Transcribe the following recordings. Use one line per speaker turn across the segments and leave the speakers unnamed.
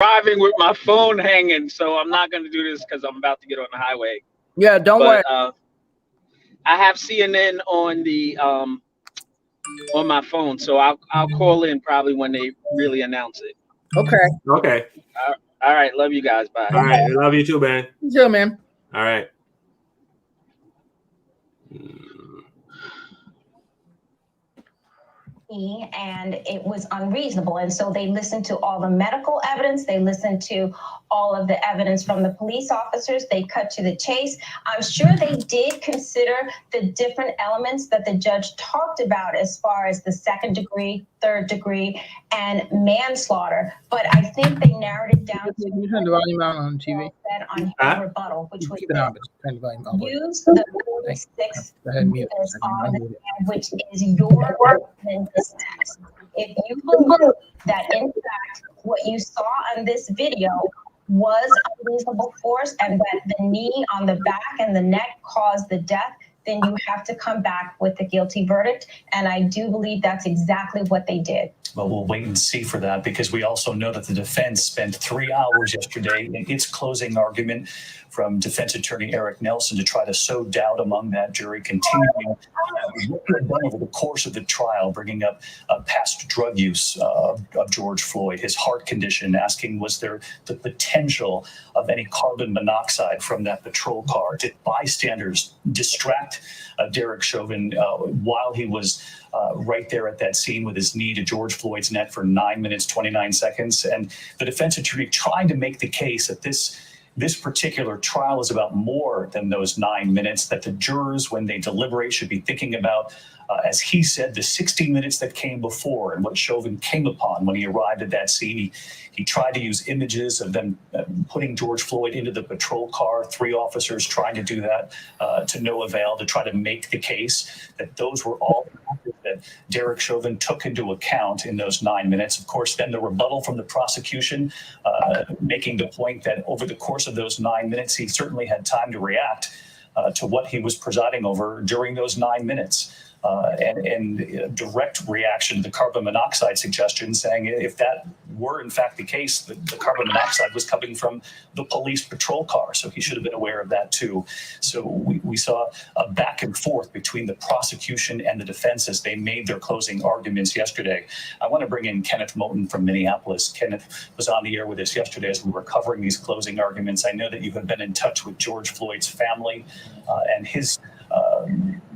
driving with my phone hanging, so I'm not going to do this because I'm about to get on the highway.
Yeah, don't worry.
I have CNN on the on my phone, so I'll call in probably when they really announce it.
Okay.
Okay.
All right. Love you guys. Bye.
All right. Love you too, man.
You too, man.
All right.
And it was unreasonable. And so they listened to all the medical evidence. They listened to all of the evidence from the police officers. They cut to the chase. I'm sure they did consider the different elements that the judge talked about as far as the second degree, third degree, and manslaughter. But I think they narrowed it down to
you turn the volume on TV.
On rebuttal, which was use the 46 which is your argument this text. If you believe that in fact what you saw on this video was unreasonable force and that the knee on the back and the neck caused the death, then you have to come back with the guilty verdict. And I do believe that's exactly what they did.
Well, we'll wait and see for that, because we also know that the defense spent 3 hours yesterday in its closing argument from defense attorney Eric Nelson to try to sow doubt among that jury, continuing over the course of the trial, bringing up past drug use of George Floyd, his heart condition, asking was there the potential of any carbon monoxide from that patrol car? Did bystanders distract Derek Chauvin while he was right there at that scene with his knee to George Floyd's neck for 9 minutes, 29 seconds. And the defense attorney trying to make the case that this particular trial is about more than those 9 minutes, that the jurors, when they deliberate, should be thinking about, as he said, the 60 minutes that came before and what Chauvin came upon when he arrived at that scene. He tried to use images of them putting George Floyd into the patrol car, 3 officers trying to do that to no avail, to try to make the case that those were all that Derek Chauvin took into account in those 9 minutes. Of course, then the rebuttal from the prosecution, making the point that over the course of those 9 minutes, he certainly had time to react to what he was presiding over during those 9 minutes. And direct reaction to the carbon monoxide suggestion, saying if that were in fact the case, the carbon monoxide was coming from the police patrol car. So he should have been aware of that too. So we saw a back and forth between the prosecution and the defense as they made their closing arguments yesterday. I want to bring in Kenneth Moten from Minneapolis. Kenneth was on the air with us yesterday as we were covering these closing arguments. I know that you have been in touch with George Floyd's family and his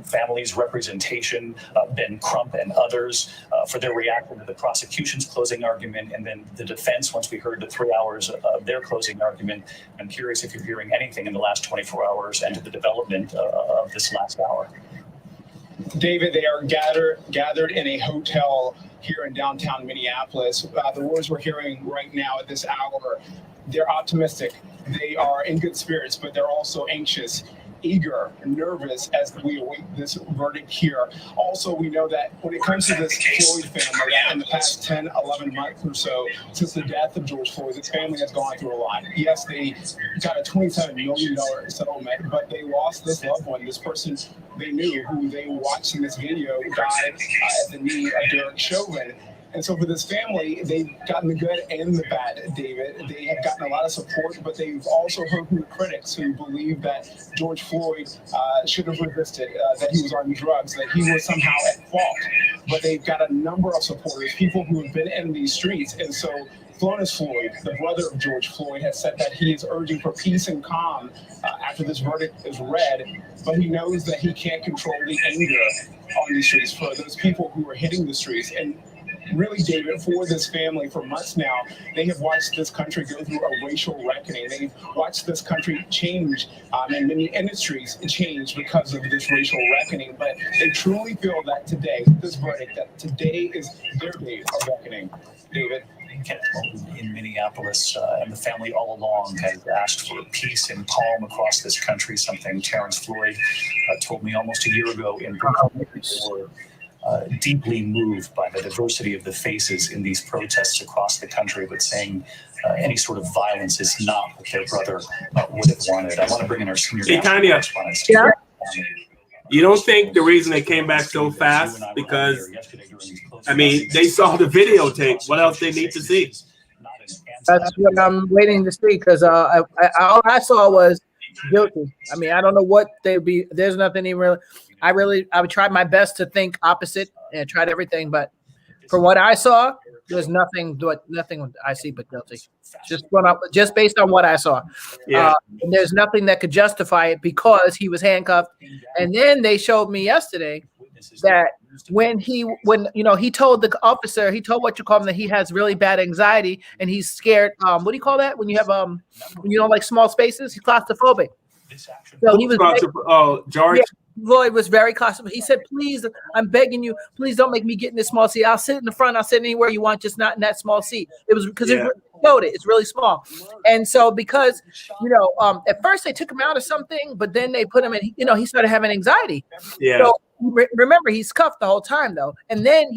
family's representation, Ben Crump and others, for their reaction to the prosecution's closing argument, and then the defense once we heard the 3 hours of their closing argument. I'm curious if you're hearing anything in the last 24 hours and to the development of this last hour.
David, they are gathered in a hotel here in downtown Minneapolis. The words we're hearing right now at this hour, they're optimistic. They are in good spirits, but they're also anxious, eager, nervous as we await this verdict here. Also, we know that when it comes to this Floyd family, in the past 10, 11 months or so, since the death of George Floyd, this family has gone through a lot. Yes, they got a $27 million settlement, but they lost this loved one, this person they knew, who they watched in this video, died at the knee of Derek Chauvin. And so for this family, they've gotten the good and the bad, David. They have gotten a lot of support, but they've also heard from the critics who believe that George Floyd should have resisted, that he was on drugs, that he was somehow at fault. But they've got a number of supporters, people who have been in these streets. And so Florence Floyd, the brother of George Floyd, has said that he is urging for peace and calm after this verdict is read, but he knows that he can't control the anger on these streets for those people who are hitting the streets. And really, David, for this family, for months now, they have watched this country go through a racial reckoning. They've watched this country change and many industries change because of this racial reckoning. But they truly feel that today, this verdict, that today is their day of reckoning. David?
Kenneth Moten in Minneapolis, and the family all along has asked for peace and calm across this country, something Terrence Floyd told me almost a year ago in Brooklyn. They were deeply moved by the diversity of the faces in these protests across the country, but saying any sort of violence is not what their brother would have wanted. I want to bring in our senior correspondent.
Yeah. You don't think the reason they came back so fast because, I mean, they saw the videotape. What else they need to see?
That's what I'm waiting to see because all I saw was guilty. I mean, I don't know what they'd be. There's nothing even really. I would try my best to think opposite and tried everything, but from what I saw, there's nothing I see but guilty. Just based on what I saw.
Yeah.
And there's nothing that could justify it because he was handcuffed. And then they showed me yesterday that when he told the officer, he told that he has really bad anxiety and he's scared. What do you call that when you have like small spaces? He's claustrophobic. So he was
George.
Yeah, Lloyd was very claustrophobic. He said, "Please, I'm begging you, please don't make me get in this small seat. I'll sit in the front. I'll sit anywhere you want, just not in that small seat." It was because it's loaded. It's really small. And so because, at first they took him out of something, but then they put him in, he started having anxiety.
Yeah.
So remember, he's cuffed the whole time though. And then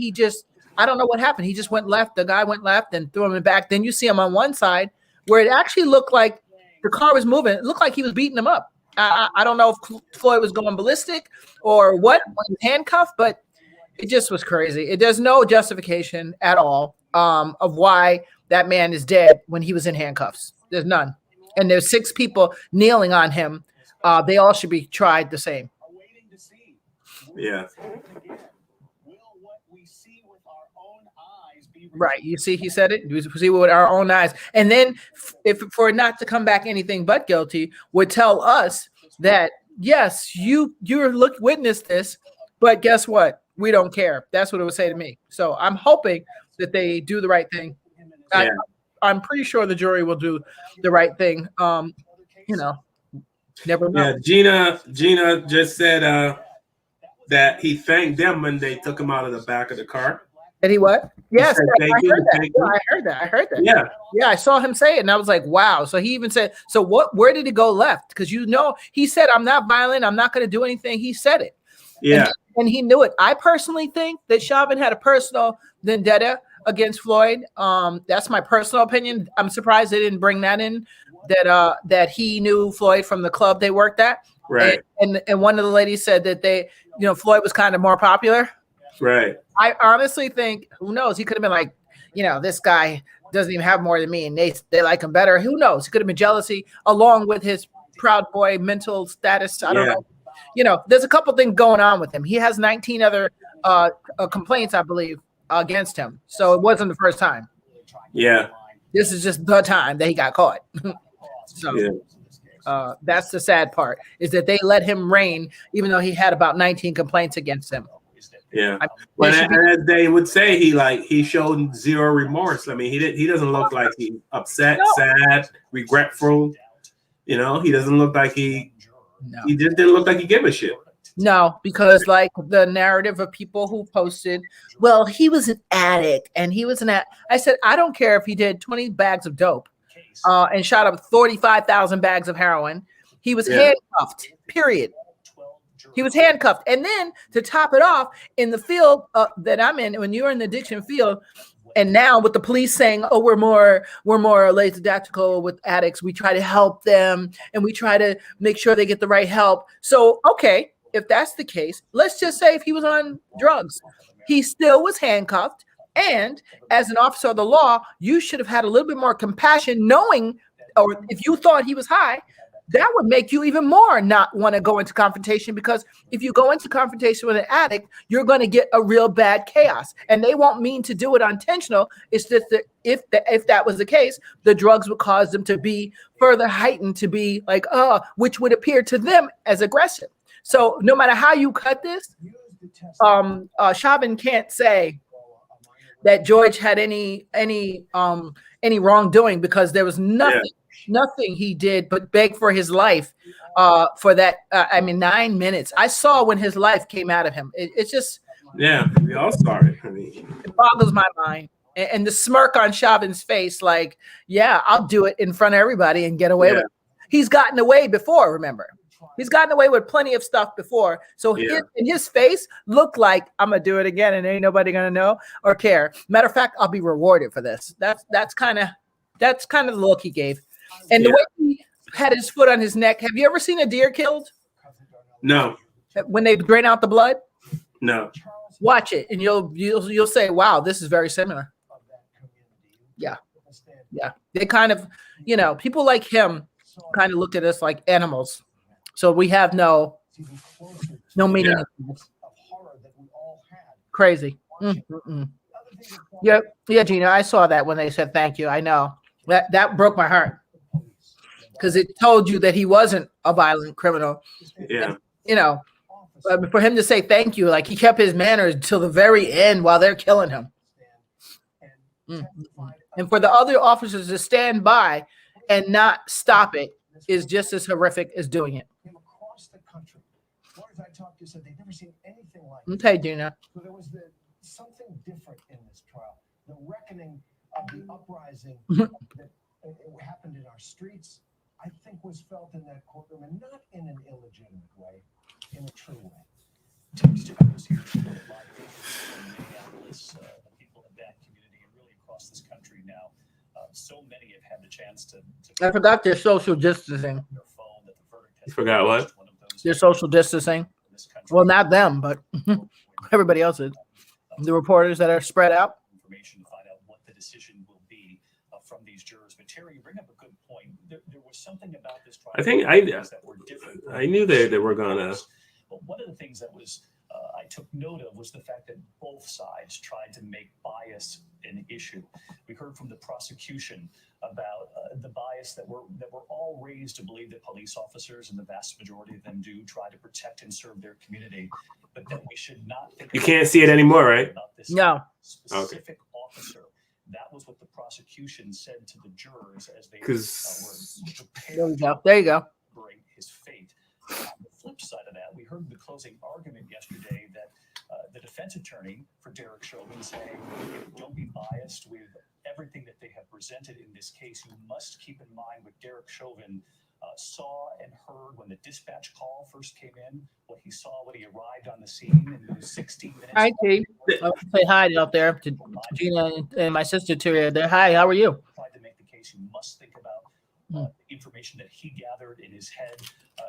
I don't know what happened. He just went left. The guy went left and threw him in back. Then you see him on one side where it actually looked like the car was moving. It looked like he was beating him up. I don't know if Floyd was going ballistic or what when he was handcuffed, but it just was crazy. There's no justification at all of why that man is dead when he was in handcuffs. There's none. And there's 6 people kneeling on him. They all should be tried the same.
Yeah.
Right. You see, he said it. We see with our own eyes. And then if for it not to come back anything but guilty would tell us that, yes, you witnessed this, but guess what? We don't care. That's what it would say to me. So I'm hoping that they do the right thing.
Yeah.
I'm pretty sure the jury will do the right thing. Never know.
Yeah, Gina just said that he thanked them when they took him out of the back of the car.
Did he what? Yes, I heard that.
Yeah.
Yeah, I saw him say it, and I was like, wow. So he even said, so what? Where did it go left? Because he said, I'm not violent. I'm not going to do anything. He said it.
Yeah.
And he knew it. I personally think that Chauvin had a personal vendetta against Floyd. That's my personal opinion. I'm surprised they didn't bring that in, that he knew Floyd from the club they worked at.
Right.
And one of the ladies said that Floyd was kind of more popular.
Right.
I honestly think, who knows? He could have been like, this guy doesn't even have more than me, and they like him better. Who knows? He could have been jealousy along with his Proud Boy mental status. I don't know. There's a couple things going on with him. He has 19 other complaints, I believe, against him. So it wasn't the first time.
Yeah.
This is just the time that he got caught. That's the sad part, is that they let him reign, even though he had about 19 complaints against him.
Yeah, but as they would say, he showed zero remorse. I mean, he doesn't look like he's upset, sad, regretful. He doesn't look like he just didn't look like he gave a shit.
No, because like the narrative of people who posted, well, he was an addict and he was I said, I don't care if he did 20 bags of dope and shot up 45,000 bags of heroin. He was handcuffed, period. He was handcuffed. And then to top it off, in the field that I'm in, when you're in the addiction field, and now with the police saying, oh, we're more lackadaisical with addicts, we try to help them and we try to make sure they get the right help. So, okay, if that's the case, let's just say if he was on drugs, he still was handcuffed. And as an officer of the law, you should have had a little bit more compassion, knowing, or if you thought he was high, that would make you even more not want to go into confrontation, because if you go into confrontation with an addict, you're going to get a real bad chaos, and they won't mean to do it intentional. It's just that if that was the case, the drugs would cause them to be further heightened, to be like, which would appear to them as aggressive. So no matter how you cut this, Chauvin can't say that George had any wrongdoing, because there was nothing he did but beg for his life for that. 9 minutes. I saw when his life came out of him. It's just,
we all saw it.
It boggles my mind. And the smirk on Chauvin's face, like, I'll do it in front of everybody and get away with it. He's gotten away before, remember. He's gotten away with plenty of stuff before. So his face looked like, I'm going to do it again and ain't nobody going to know or care. Matter of fact, I'll be rewarded for this. That's kind of the look he gave. And the way he had his foot on his neck. Have you ever seen a deer killed?
No.
When they drain out the blood?
No. Watch
it and you'll say, wow, this is very similar. Yeah. Yeah. They kind of, people like him kind of look at us like animals. So we have no meaning.
Yeah.
Crazy. Yeah, Gina, I saw that when they said thank you. I know that broke my heart because it told you that he wasn't a violent criminal.
Yeah.
And, for him to say thank you, like he kept his manners till the very end while they're killing him. And for the other officers to stand by and not stop it is just as horrific as doing it. Okay, Gina.
So there was something different in this trial. The reckoning of the uprising that it happened in our streets, I think, was felt in that courtroom, and not in an illegitimate way, in a true way.
People in that community and really across this country now. So many have had the chance to
I forgot their social distancing.
You forgot what?
Their social distancing. Well, not them, but everybody else is. The reporters that are spread out.
Information to find out what the decision will be from these jurors. But Terry, you bring up a good point. There was something about this trial.
I think I knew they were gonna.
But one of the things that was I took note of was the fact that both sides tried to make bias an issue. We heard from the prosecution about the bias that we're all raised to believe that police officers, and the vast majority of them do, try to protect and serve their community, but that we should not think
You can't see it anymore, right?
No.
Specific officer. That was what the prosecution said to the jurors as they
There you go. There you go.
Bring his fate. On the flip side of that, we heard the closing argument yesterday that the defense attorney for Derek Chauvin saying, don't be biased with everything that they have presented in this case. You must keep in mind what Derek Chauvin saw and heard when the dispatch call first came in, what he saw when he arrived on the scene in those 16 minutes.
Hi, T. I'll say hi out there to Gina and my sister Tyria. There. Hi, how are you?
Tried to make the case. You must think about the information that he gathered in his head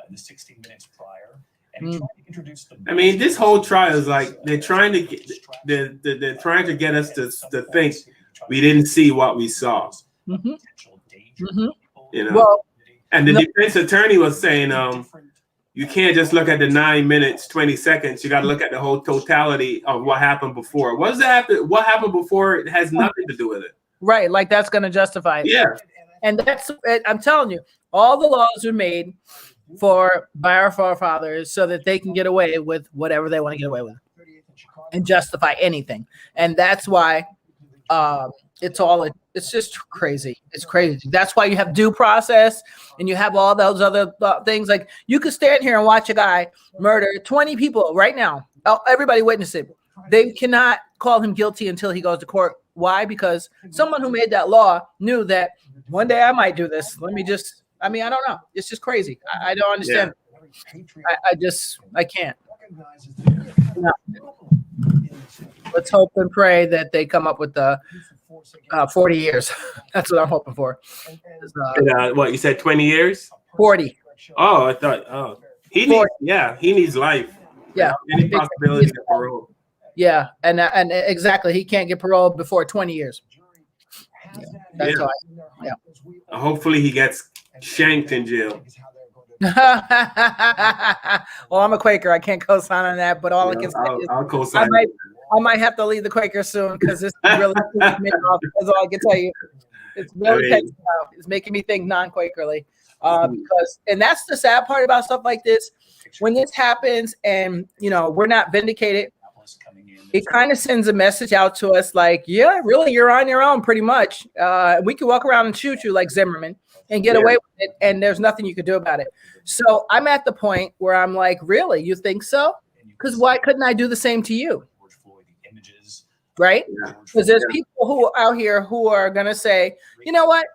in the 16 minutes prior. And he tried to introduce the.
I mean, this whole trial is like they're trying to get us to think we didn't see what we saw.
Well,
and the defense attorney was saying, you can't just look at the 9 minutes, 20 seconds. You got to look at the whole totality of what happened before. What happened before? It has nothing to do with it.
Right. Like that's going to justify it.
Yeah.
And I'm telling you, all the laws are made by our forefathers so that they can get away with whatever they want to get away with and justify anything. And that's why it's just crazy. It's crazy. That's why you have due process and you have all those other things. Like you could stand here and watch a guy murder 20 people right now. Everybody witness it. They cannot call him guilty until he goes to court. Why? Because someone who made that law knew that one day I might do this. I don't know. It's just crazy. I don't understand. Yeah. I can't. No. Let's hope and pray that they come up with the 40 years. That's what I'm hoping for.
What you said, 20 years?
40.
Oh, I thought. He needs life.
Yeah.
Any possibility of parole?
Yeah, and exactly, he can't get parole before 20 years. That's why. Yeah.
Hopefully, he gets shanked in jail.
Well, I'm a Quaker. I can't co-sign on that, but all I can say is
I'll co-sign.
I might have to leave the Quaker soon because this is really pissing me off. That's all I can tell you. It's really it's making me think non-Quakerly. And that's the sad part about stuff like this. When this happens and we're not vindicated, it kind of sends a message out to us like, yeah, really, you're on your own pretty much. We can walk around and shoot you like Zimmerman and get away with it, and there's nothing you can do about it. So I'm at the point where I'm like, really, you think so? Because why couldn't I do the same to you? Right? Because there's people who are out here who are going to say, you know what?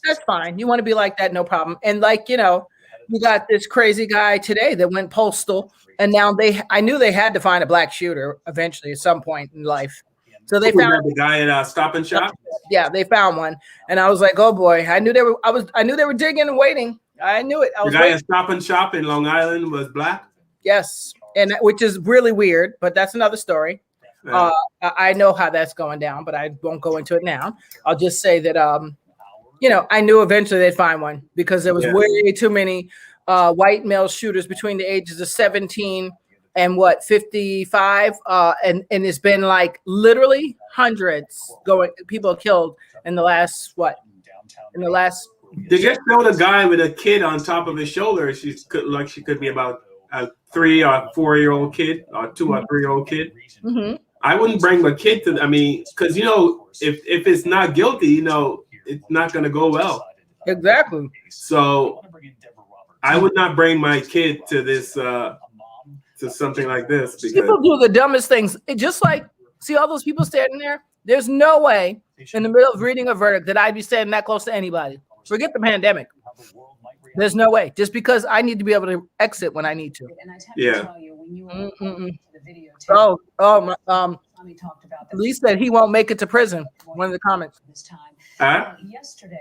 That's fine. You want to be like that? No problem. And we got this crazy guy today that went postal. And now I knew they had to find a black shooter eventually at some point in life. So they found
the guy at Stop and Shop.
Yeah, they found one. And I was like, oh boy, I knew they were digging and waiting. I knew it.
The guy at Stop and Shop in Long Island was black?
Yes. And which is really weird, but that's another story. I know how that's going down, but I won't go into it now. I'll just say that you know, I knew eventually they'd find one because there was way too many white male shooters between the ages of 17 and 55, and it's been like literally hundreds people killed in the last
They just showed a guy with a kid on top of his shoulder. She could be about a 3 or 4 year old kid or 2 or 3 year old kid.
Mm-hmm.
I wouldn't bring my kid to. I mean, because you know, if it's not guilty, you know, it's not going to go well.
Exactly.
So I would not bring my kid to this to something like this. Because
people do the dumbest things. It just like see all those people standing there. There's no way in the middle of reading a verdict that I'd be standing that close to anybody. Forget the pandemic. There's no way. Just because I need to be able to exit when I need to.
Yeah.
Lee said he won't make it to prison. One of the comments.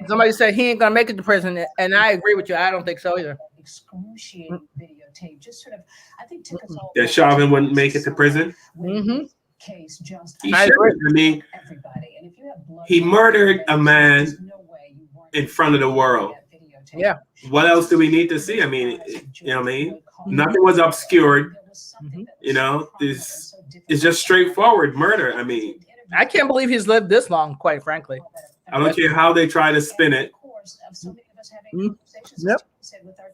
Somebody said he ain't gonna make it to prison, and I agree with you. I don't think so either.
Excruciating videotape just sort of, I think, took us all.
That Chauvin wouldn't make it to prison.
Mm-hmm.
Case just
I mean, he murdered a man in front of the world.
Yeah.
What else do we need to see? I mean, you know what I mean? Nothing was obscured. You know, this is just straightforward murder. I mean,
I can't believe he's lived this long, quite frankly.
I don't care how they try to spin it.
Yep.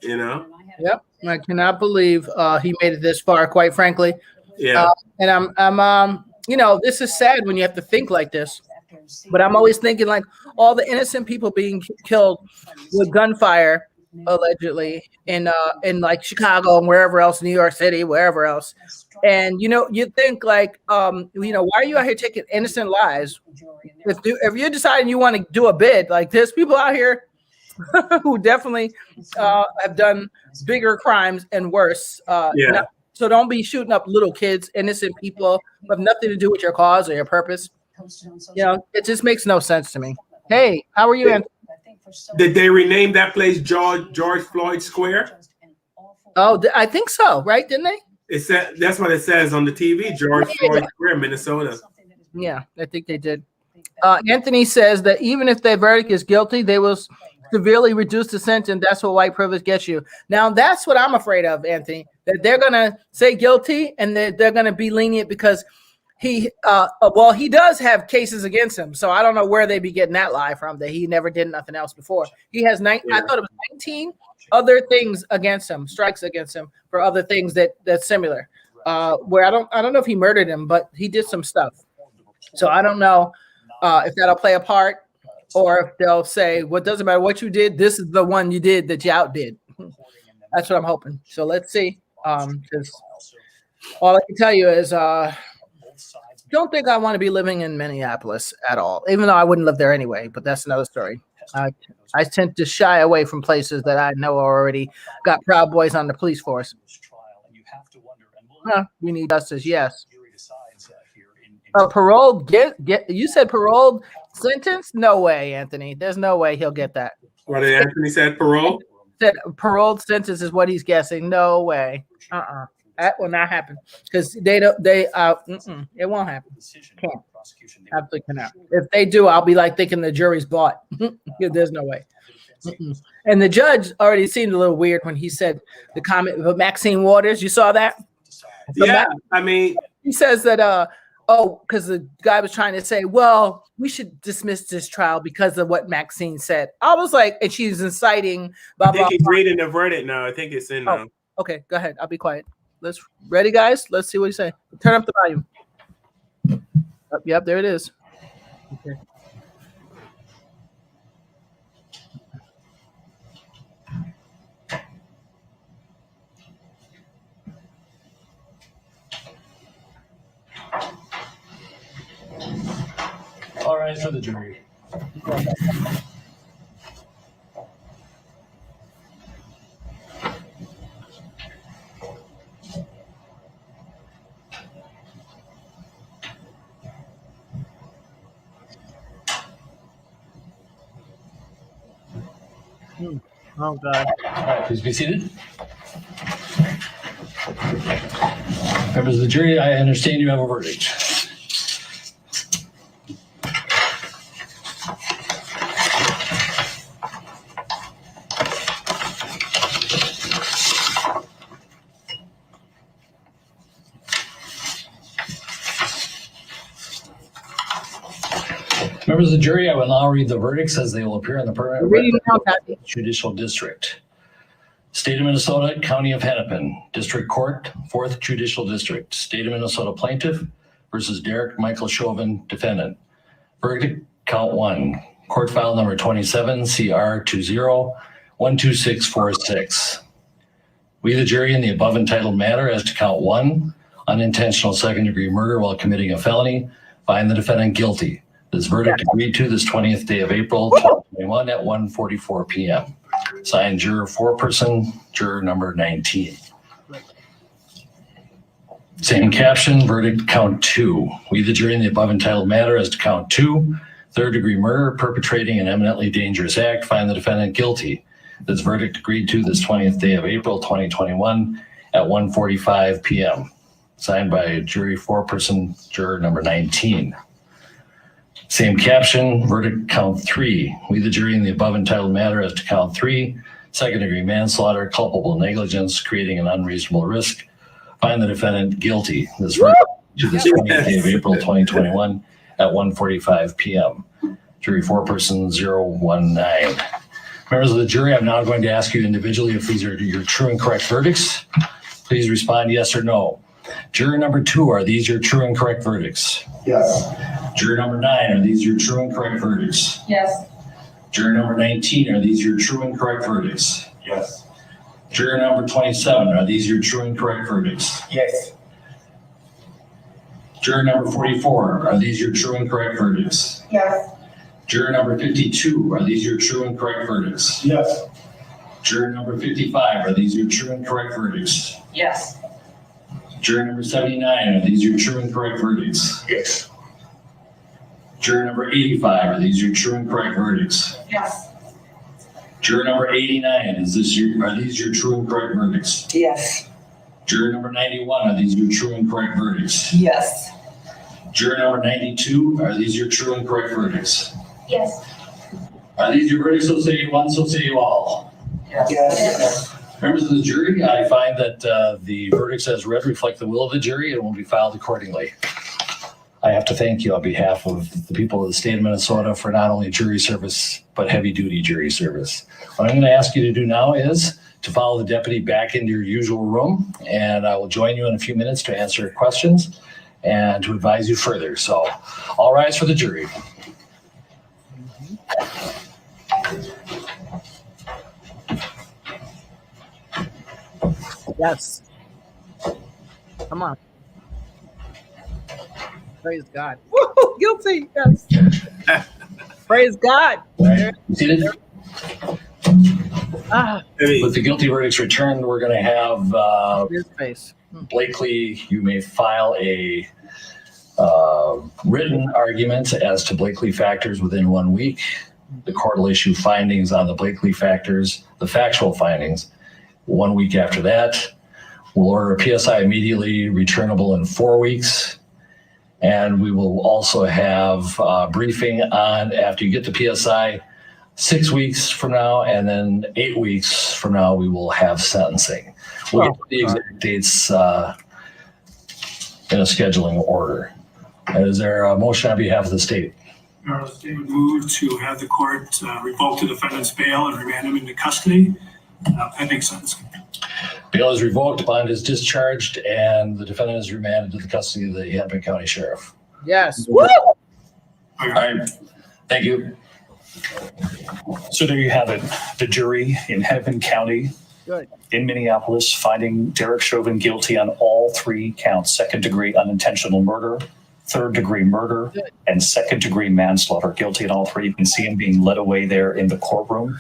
You know?
Yep. I cannot believe he made it this far, quite frankly.
Yeah.
And I'm you know, this is sad when you have to think like this. But I'm always thinking like all the innocent people being killed with gunfire, allegedly, in like Chicago and wherever else, New York City, wherever else. And you know, you think like, you know, why are you out here taking innocent lives? If you're deciding you want to do a bid, like there's people out here who definitely have done bigger crimes and worse. So don't be shooting up little kids, innocent people who have nothing to do with your cause or your purpose. You know, it just makes no sense to me. Hey, how are you, Anthony?
Did they rename that place George Floyd Square?
Oh, I think so, right? Didn't they?
It said that's what it says on the TV, George Floyd Square, Minnesota.
Yeah, I think they did. Anthony says that even if their verdict is guilty, they will severely reduce the sentence. That's what white privilege gets you. Now, that's what I'm afraid of, Anthony, that they're going to say guilty and they're going to be lenient because he does have cases against him. So I don't know where they be getting that lie from, that he never did nothing else before. He has I thought it was 19 other things against him, strikes against him for other things that's similar. Where I don't know if he murdered him, but he did some stuff. So I don't know if that'll play a part, or if they'll say, well, it doesn't matter what you did, this is the one you did that you outdid. That's what I'm hoping. So let's see. Because all I can tell you is don't think I want to be living in Minneapolis at all, even though I wouldn't live there anyway, but that's another story. I tend to shy away from places that I know already got Proud Boys on the police force. We need justice, yes. Paroled, you said paroled sentence? No way, Anthony. There's no way he'll get that.
What did Anthony said? Parole?
Said paroled sentence is what he's guessing. No way. That will not happen because it won't happen. Can't. Absolutely cannot. If they do, I'll be like thinking the jury's bought. There's no way. And the judge already seemed a little weird when he said the comment about Maxine Waters. You saw that?
Yeah, I mean,
he says that because the guy was trying to say, well, we should dismiss this trial because of what Maxine said. I was like, and she's inciting.
I think he's reading the verdict now. I think it's in now.
Okay, go ahead. I'll be quiet. Ready, guys? Let's see what you say. Turn up the volume. Yep, there it is. Okay.
All right, for the jury.
Oh, God.
All right, please be seated. Members of the jury, I understand you have a verdict.
Members of the jury, I will now read the verdicts as they will appear in the permanent
Reading now,
record
Kathy.
Judicial District. State of Minnesota, County of Hennepin, District Court, 4th Judicial District. State of Minnesota Plaintiff versus Derek Michael Chauvin, Defendant. Verdict, count 1. Court file number 27, CR 20-12646. We, the jury, in the above entitled matter as to count 1, unintentional second-degree murder while committing a felony, find the defendant guilty. This verdict agreed to this 20th day of April 2021 at 1:44 p.m. Signed, juror foreperson, juror number 19. Same caption, verdict count 2. We, the jury, in the above entitled matter as to count 2, third-degree murder, perpetrating an eminently dangerous act, find the defendant guilty. This verdict agreed to this 20th day of April 2021 at 1:45 p.m. Signed by jury foreperson, juror number 19. Same caption, verdict count 3. We, the jury, in the above entitled matter as to count 3, second-degree manslaughter, culpable negligence, creating an unreasonable risk, find the defendant guilty. This verdict to this 20th day of April 2021 at 1:45 p.m. Jury foreperson 019. Members of the jury, I'm now going to ask you individually if these are your true and correct verdicts. Please respond yes or no. Juror number 2, are these your true and correct verdicts?
Yes.
Juror number 9, are these your true and correct verdicts?
Yes.
Juror number 19, are these your true and correct verdicts?
Yes.
Juror number 27, are these your true and correct verdicts?
Yes.
Juror number 44, are these your true and correct verdicts?
Yes.
Juror number 52, are these your true and correct verdicts?
Yes.
Juror number 55, are these your true and correct verdicts?
Yes.
Juror number 79, are these your true and correct verdicts?
Yes.
Juror number 85, are these your true and correct verdicts?
Yes.
Juror number 89, are these your true and correct verdicts?
Yes.
Juror number 91, are these your true and correct verdicts?
Yes.
Juror number 92, are these your true and correct verdicts?
Yes.
Are these your verdicts, so say you one, so say you all?
Yes.
Members of the jury, I find that the verdicts as read reflect the will of the jury and will be filed accordingly. I have to thank you on behalf of the people of the state of Minnesota for not only jury service, but heavy-duty jury service. What I'm going to ask you to do now is to follow the deputy back into your usual room, and I will join you in a few minutes to answer questions and to advise you further. So, all rise for the jury.
Yes. Come on. Praise God. Woo, guilty. Yes. Praise God.
You seated?
Hey,
With the guilty verdicts returned, we're going to have
His face.
Blakely, you may file a written argument as to Blakely factors within 1 week. The court will issue findings on the Blakely factors, the factual findings, 1 week after that. We'll order a PSI immediately returnable in 4 weeks. And we will also have a briefing on, after you get the PSI, 6 weeks from now, and then 8 weeks from now, we will have sentencing. We'll get the exact dates in a scheduling order. Is there a motion on behalf of the state?
The state would move to have the court revoke the defendant's bail and remand him into custody pending sentencing.
Bail is revoked, bond is discharged, and the defendant is remanded to the custody of the Hennepin County Sheriff.
Yes. Woo!
All right, thank you.
So there you have it. The jury in Hennepin County
Good.
in Minneapolis finding Derek Chauvin guilty on all 3 counts: second-degree unintentional murder, third-degree murder,
Good.
and second-degree manslaughter. Guilty in all 3. You can see him being led away there in the courtroom.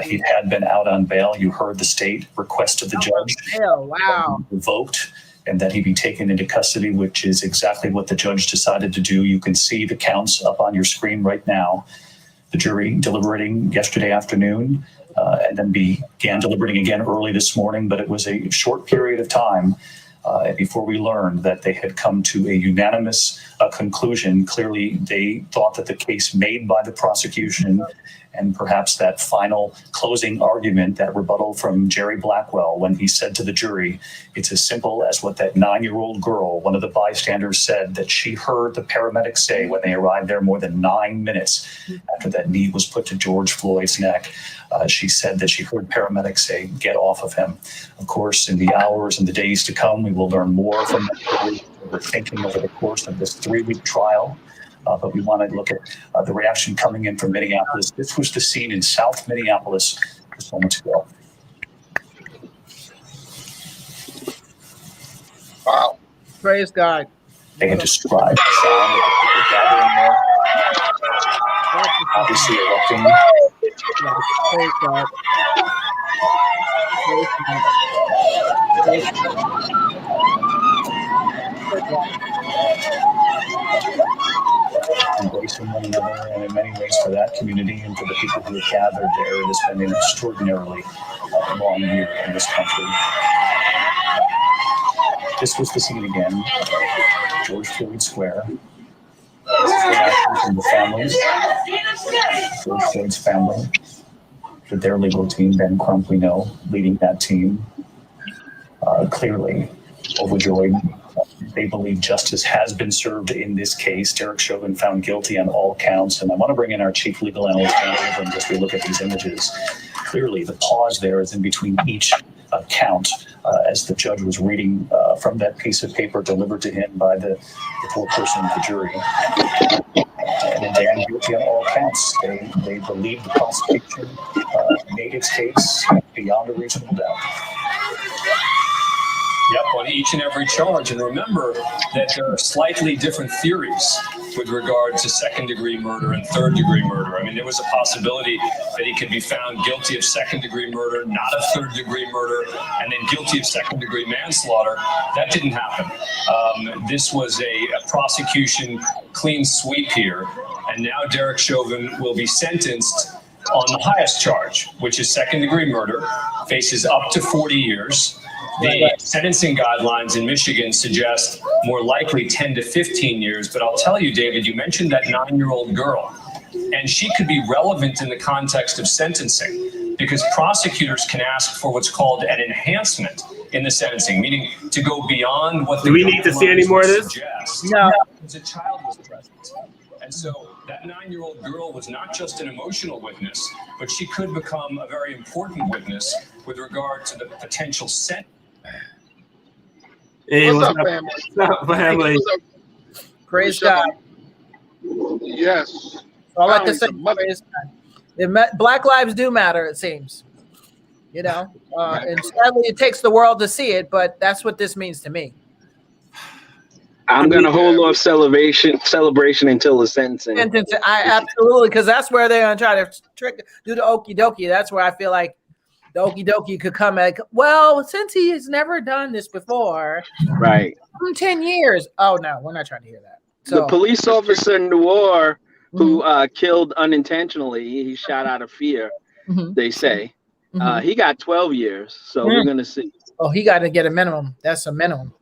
He had been out on bail. You heard the state request of the judge.
Oh, wow.
Revoked, and that he be taken into custody, which is exactly what the judge decided to do. You can see the counts up on your screen right now. The jury deliberating yesterday afternoon, and then began deliberating again early this morning, but it was a short period of time before we learned that they had come to a unanimous conclusion. Clearly, they thought that the case made by the prosecution and perhaps that final closing argument, that rebuttal from Jerry Blackwell when he said to the jury, it's as simple as what that 9-year-old girl, one of the bystanders, said that she heard the paramedics say when they arrived there more than 9 minutes after that knee was put to George Floyd's neck. She said that she heard paramedics say, get off of him. Of course, in the hours and the days to come, we will learn more from that jury. We're thinking over the course of this 3-week trial. But we want to look at the reaction coming in from Minneapolis. This was the scene in South Minneapolis just moments ago.
Wow.
Praise God.
They had described the sound of the people gathering there, obviously erupting.
Praise God. Praise God. Praise God.
Embracing one another, and in many ways for that community and for the people who have gathered there, it has been an extraordinarily long year in this country. This was the scene again, George Floyd Square. This is reaction from the families, George Floyd's family, with their legal team, Ben Crump, we know, leading that team, clearly overjoyed. They believe justice has been served in this case. Derek Chauvin found guilty on all counts. And I want to bring in our chief legal analyst, Dan Abrams, as we look at these images. Clearly, the pause there is in between each count as the judge was reading from that piece of paper delivered to him by the foreperson of the jury. And Dan, guilty on all counts. They believe the prosecution made its case beyond a reasonable doubt.
Yep, on each and every charge. And remember that there are slightly different theories with regard to second-degree murder and third-degree murder. I mean, there was a possibility that he could be found guilty of second-degree murder, not of third-degree murder, and then guilty of second-degree manslaughter. That didn't happen. This was a prosecution clean sweep here. And now Derek Chauvin will be sentenced on the highest charge, which is second-degree murder, faces up to 40 years. The sentencing guidelines in Michigan suggest more likely 10 to 15 years. But I'll tell you, David, you mentioned that 9-year-old girl, and she could be relevant in the context of sentencing because prosecutors can ask for what's called an enhancement in the sentencing, meaning to go beyond what the
Do we need to see any more of this?
Suggest.
No.
Because a child was present. And so that 9-year-old girl was not just an emotional witness, but she could become a very important witness with regard to the potential sentence.
Hey,
What's up, family?
What's up, family?
What's up?
Praise God.
Yes.
All I can say,
Finally, some
praise God. Black lives do matter, it seems. You know, and sadly, it takes the world to see it, but that's what this means to me.
I'm gonna hold off celebration until the sentencing.
I absolutely, because that's where they're gonna try to do the okie dokie. That's where I feel like the okie dokie could come like, well, since he has never done this before,
Right.
10 years. Oh no, we're not trying to hear that. So
The police officer Noir who killed unintentionally, he shot out of fear, they say. He got 12 years, so we're gonna see.
Oh, he got to get a minimum. That's a minimum.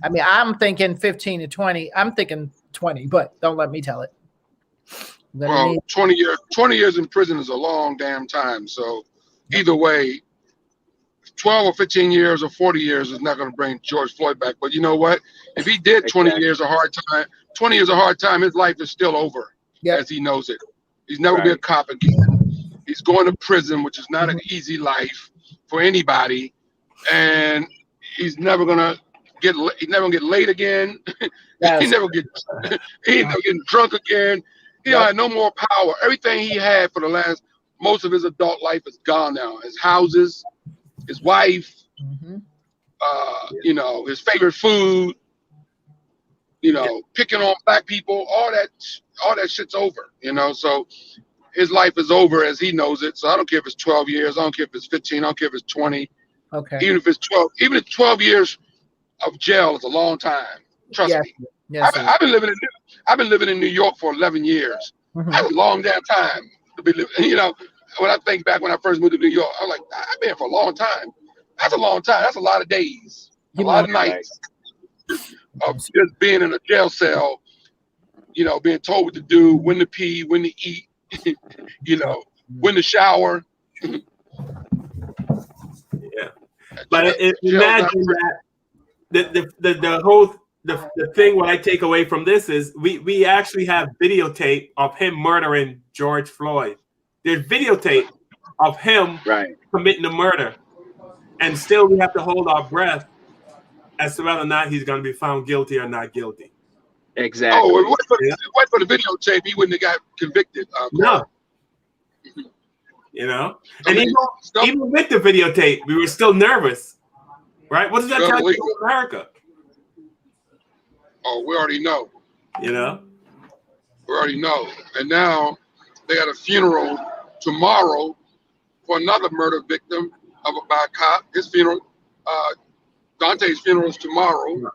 I mean, I'm thinking 15 to 20. I'm thinking 20, but don't let me tell it.
Well, 20 years in prison is a long damn time. So either way, 12 or 15 years or 40 years is not going to bring George Floyd back. But you know what? If he did 20 years a hard time, 20 years a hard time, his life is still over as he knows it. He's never be a cop again. He's going to prison, which is not an easy life for anybody. And he's never gonna get late again. He never get getting drunk again. He'll have no more power. Everything he had for most of his adult life is gone now. His houses, his wife, you know, his favorite food, you know, picking on black people, all that shit's over, you know. So his life is over as he knows it. So I don't care if it's 12 years, I don't care if it's 15, I don't care if it's 20.
Okay.
Even if it's 12 years of jail is a long time. Trust me.
Yes,
I've been living in New York for 11 years. That's a long damn time to be living. You know, when I think back when I first moved to New York, I'm like, I've been here for a long time. That's a long time. That's a lot of days. A lot of nights of just being in a jail cell, you know, being told what to do, when to pee, when to eat, you know, when to shower.
Yeah. But imagine that the thing what I take away from this is we actually have videotape of him murdering George Floyd. There's videotape of him committing the murder, and still we have to hold our breath as to whether or not he's going to be found guilty or not guilty.
Exactly.
Oh, if it went for the videotape, he wouldn't have got convicted.
No. You know, and even with the videotape, we were still nervous, right? What does that tell you about America?
Oh, we already know.
You know?
We already know. And now they had a funeral tomorrow for another murder victim by a cop. His funeral, Dante's funeral is tomorrow.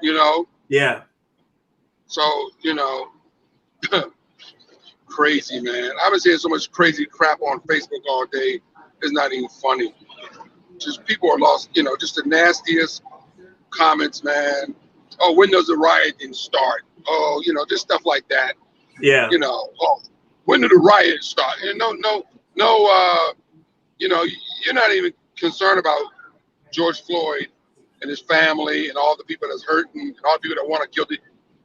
You know?
Yeah.
So, you know, crazy, man. I've been seeing so much crazy crap on Facebook all day. It's not even funny. Just people are lost, you know, just the nastiest comments, man. Oh, when does the riot start? Oh, you know, just stuff like that.
Yeah.
You know, oh, when did the riot start? And no, you know, you're not even concerned about George Floyd and his family and all the people that's hurting and all the people that want to kill it.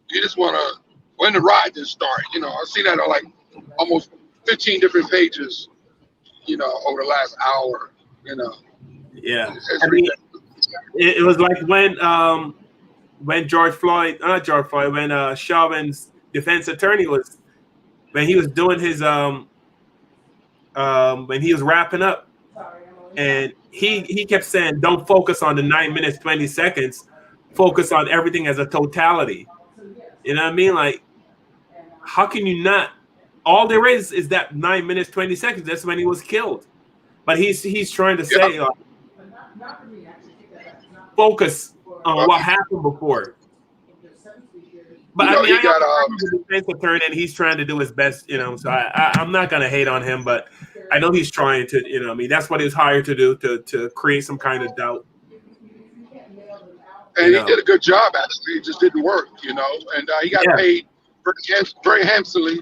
You just want to, when the riot did start, you know, I see that on like almost 15 different pages, you know, over the last hour, you know.
Yeah. I mean, it was like when George Floyd, not George Floyd, when Chauvin's defense attorney when he was doing his, when he was wrapping up, and he kept saying, don't focus on the 9 minutes, 20 seconds, focus on everything as a totality. You know what I mean? Like, how can you not? All there is that 9 minutes, 20 seconds. That's when he was killed. But he's trying to say, focus on what happened before. But I mean, I got the defense attorney, and he's trying to do his best, you know. So I'm not gonna hate on him, but I know he's trying to, you know. I mean, that's what he was hired to do, to create some kind of doubt.
And he did a good job, actually. It just didn't work, you know. And he got paid very handsomely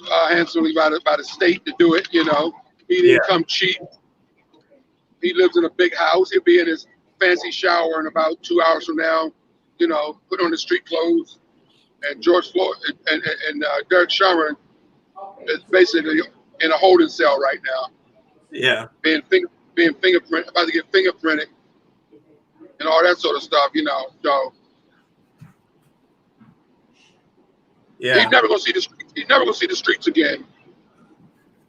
by the state to do it, you know. He didn't come cheap. He lives in a big house. He'll be in his fancy shower in about 2 hours from now, you know, put on the street clothes. And George Floyd and Derek Chauvin is basically in a holding cell right now.
Yeah.
Being fingerprinted, about to get fingerprinted. And all that sort of stuff, you know. So
yeah,
he's never gonna see the streets. He's never gonna see the streets again.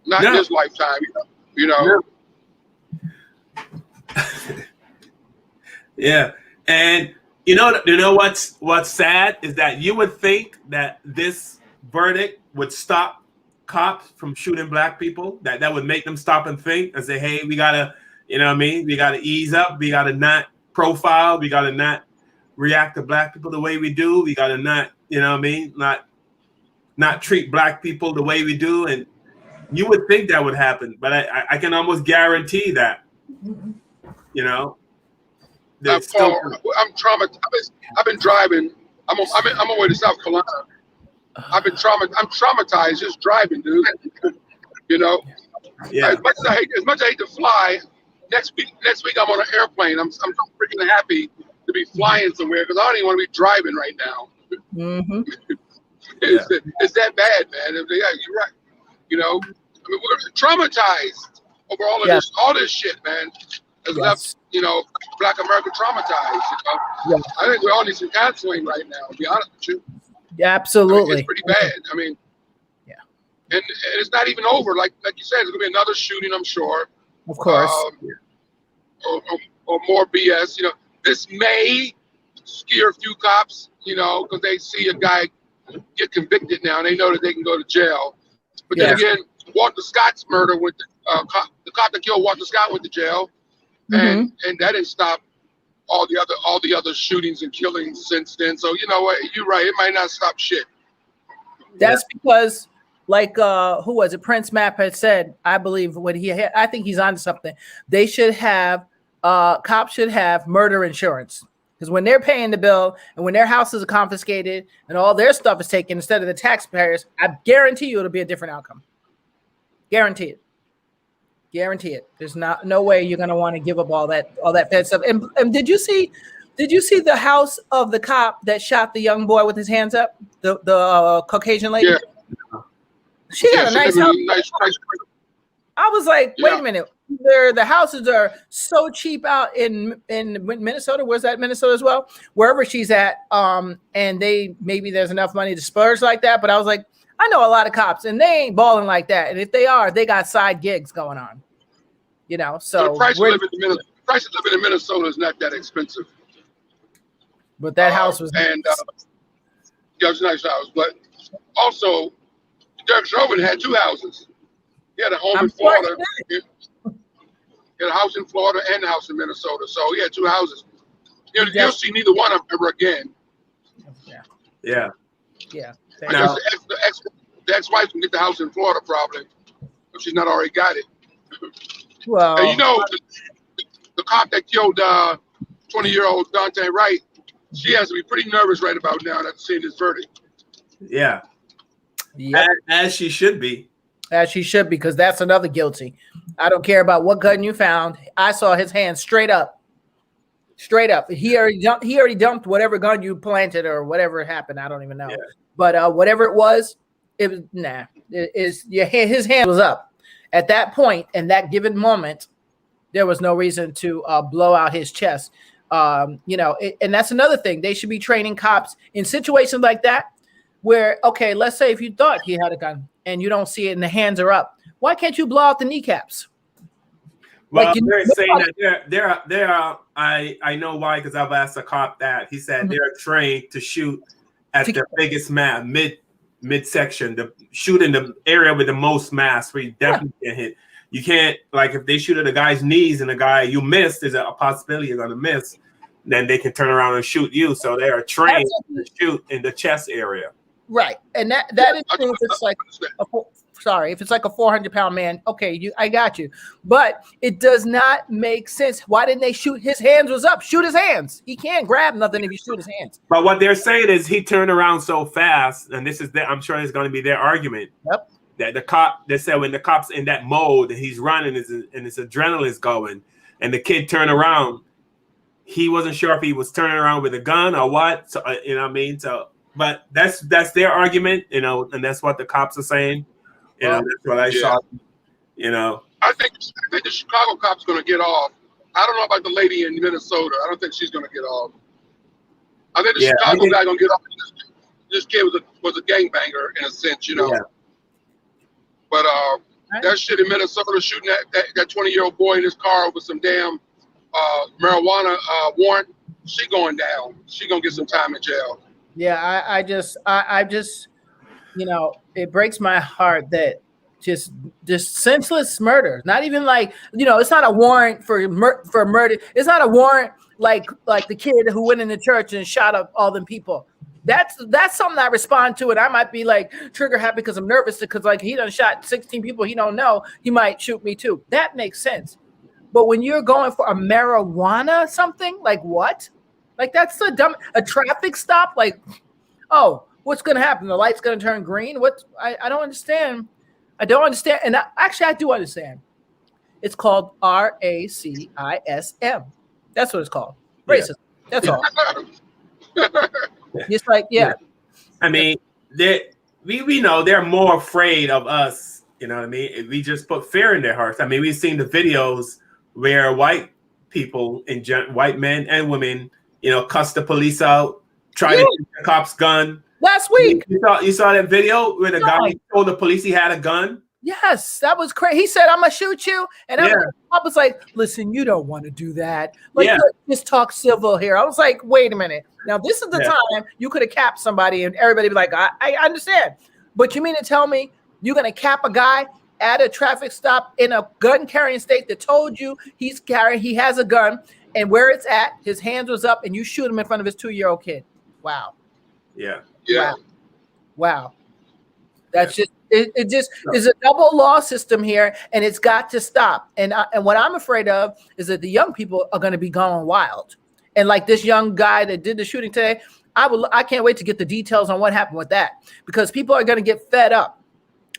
Not in his lifetime, you know.
Yeah, and you know what's sad is that you would think that this verdict would stop cops from shooting black people. That would make them stop and think and say, hey, we gotta, you know what I mean? We gotta ease up. We gotta not profile. We gotta not react to black people the way we do. We gotta not, you know what I mean? Not treat black people the way we do. And you would think that would happen, but I can almost guarantee that, you know.
I'm traumatized. I've been driving. I'm on my way to South Carolina. I'm traumatized just driving, dude. You know.
Yeah.
As much as I hate to fly, next week I'm on an airplane. I'm so freaking happy to be flying somewhere because I don't even want to be driving right now.
Mm-hmm.
It's that bad, man. Yeah, you're right. You know, I mean, we're traumatized over all of this shit, man. Has left, you know, Black America traumatized. You know? I think we all need some counseling right now. To be honest with you.
Yeah, absolutely.
I mean, it's pretty bad. I mean, and it's not even over. Like you said, there's gonna be another shooting, I'm sure.
Of course.
Or more BS. You know, this may scare a few cops, you know, because they see a guy get convicted now, and they know that they can go to jail. But then again, Walter Scott's murder with the cop that killed Walter Scott went to jail, and that didn't stop all the other shootings and killings since then. So you know what, you're right. It might not stop shit.
That's because, like, who was it? Prince Mapp had said, I believe I think he's onto something. They should have cops should have murder insurance. Because when they're paying the bill and when their houses are confiscated and all their stuff is taken instead of the taxpayers, I guarantee you it'll be a different outcome. Guarantee it. Guarantee it. There's no way you're gonna want to give up all that bad stuff. And did you see the house of the cop that shot the young boy with his hands up? The Caucasian lady.
Yeah.
She got a nice house.
Nice.
I was like, wait a minute. The houses are so cheap out in Minnesota. Where's that, Minnesota as well? Wherever she's at. And maybe there's enough money to splurge like that. But I was like, I know a lot of cops and they ain't balling like that. And if they are, they got side gigs going on. So
the price of living in Minnesota is not that expensive.
But that house was
it was a nice house. But also, Derek Chauvin had 2 houses. He had a home in Florida. He had a house in Florida and a house in Minnesota. So he had 2 houses. You'll see neither one of them ever again.
Yeah.
I guess the ex-wife can get the house in Florida probably, if she's not already got it.
Well,
and the cop that killed 20-year-old Dante Wright, she has to be pretty nervous right about now after seeing this verdict.
Yeah.
Yep.
As she should be.
As she should, because that's another guilty. I don't care about what gun you found. I saw his hand straight up. He already dumped whatever gun you planted or whatever happened. I don't even know. Yeah. But whatever it was his hand was up. At that point, in that given moment, there was no reason to blow out his chest. And that's another thing. They should be training cops in situations like that where, okay, let's say if you thought he had a gun and you don't see it and the hands are up, why can't you blow out the kneecaps?
Well, they're saying that there are. I know why, because I've asked a cop that. He said they're trained to shoot at the biggest mass, midsection, to shoot in the area with the most mass where you definitely can't hit. You can't, like, if they shoot at a guy's knees and a guy you missed, there's a possibility you're going to miss, then they can turn around and shoot you. So they are trained to shoot in the chest area.
Right. And that is true if it's like if it's like a 400-pound man, okay, I got you. But it does not make sense. Why didn't they shoot? His hands was up. Shoot his hands. He can't grab nothing if you shoot his hands.
But what they're saying is he turned around so fast, and I'm sure it's going to be their argument.
Yep.
That they said when the cop's in that mode and he's running and his adrenaline's going, and the kid turned around, he wasn't sure if he was turning around with a gun or what. So you know what I mean? So, but that's their argument, and that's what the cops are saying. That's what I saw.
I think the Chicago cop's going to get off. I don't know about the lady in Minnesota. I don't think she's going to get off. I think the Chicago guy going to get off. This kid was a gangbanger in a sense, Yeah. But that shit in Minnesota, shooting that 20-year-old boy in his car over some damn marijuana warrant, she going down. She gonna get some time in jail.
Yeah, I just it breaks my heart that just senseless murder. Not even like, it's not a warrant for murder. It's not a warrant like the kid who went in the church and shot up all them people. That's something I respond to, and I might be like trigger happy because I'm nervous because like he done shot 16 people he don't know, he might shoot me too. That makes sense. But when you're going for a marijuana something, like what? Like that's a traffic stop. Like, oh, what's gonna happen? The light's gonna turn green. What? I don't understand. I don't understand. And actually, I do understand. It's called racism. That's what it's called. Racism. That's all. It's like,
I mean, we know they're more afraid of us. You know what I mean? We just put fear in their hearts. I mean, we've seen the videos where white people, white men and women, cuss the police out, try to shoot the cop's gun.
Last week,
you saw that video where the guy told the police he had a gun.
Yes, that was crazy. He said, "I'm gonna shoot you," and I was like, "Listen, you don't want to do that. Like, just talk civil here." I was like, "Wait a minute. Now this is the time you could have capped somebody, and everybody be like, I understand, but you mean to tell me you're gonna cap a guy at a traffic stop in a gun-carrying state that told you he has a gun, and where it's at, his hands was up, and you shoot him in front of his 2-year-old kid? Wow.
Yeah.
Wow. That's just It just is a double law system here, and it's got to stop. And what I'm afraid of is that the young people are going to be going wild. And like this young guy that did the shooting today, I can't wait to get the details on what happened with that, because people are going to get fed up.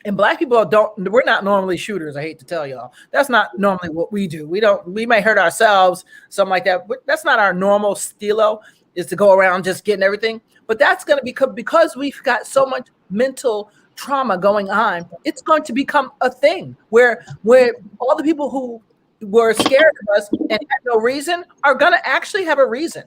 And black people we're not normally shooters. I hate to tell y'all. That's not normally what we do. We may hurt ourselves, something like that, but that's not our normal stilo, is to go around just getting everything. But that's going to become, because we've got so much mental trauma going on, it's going to become a thing where all the people who were scared of us and had no reason are going to actually have a reason.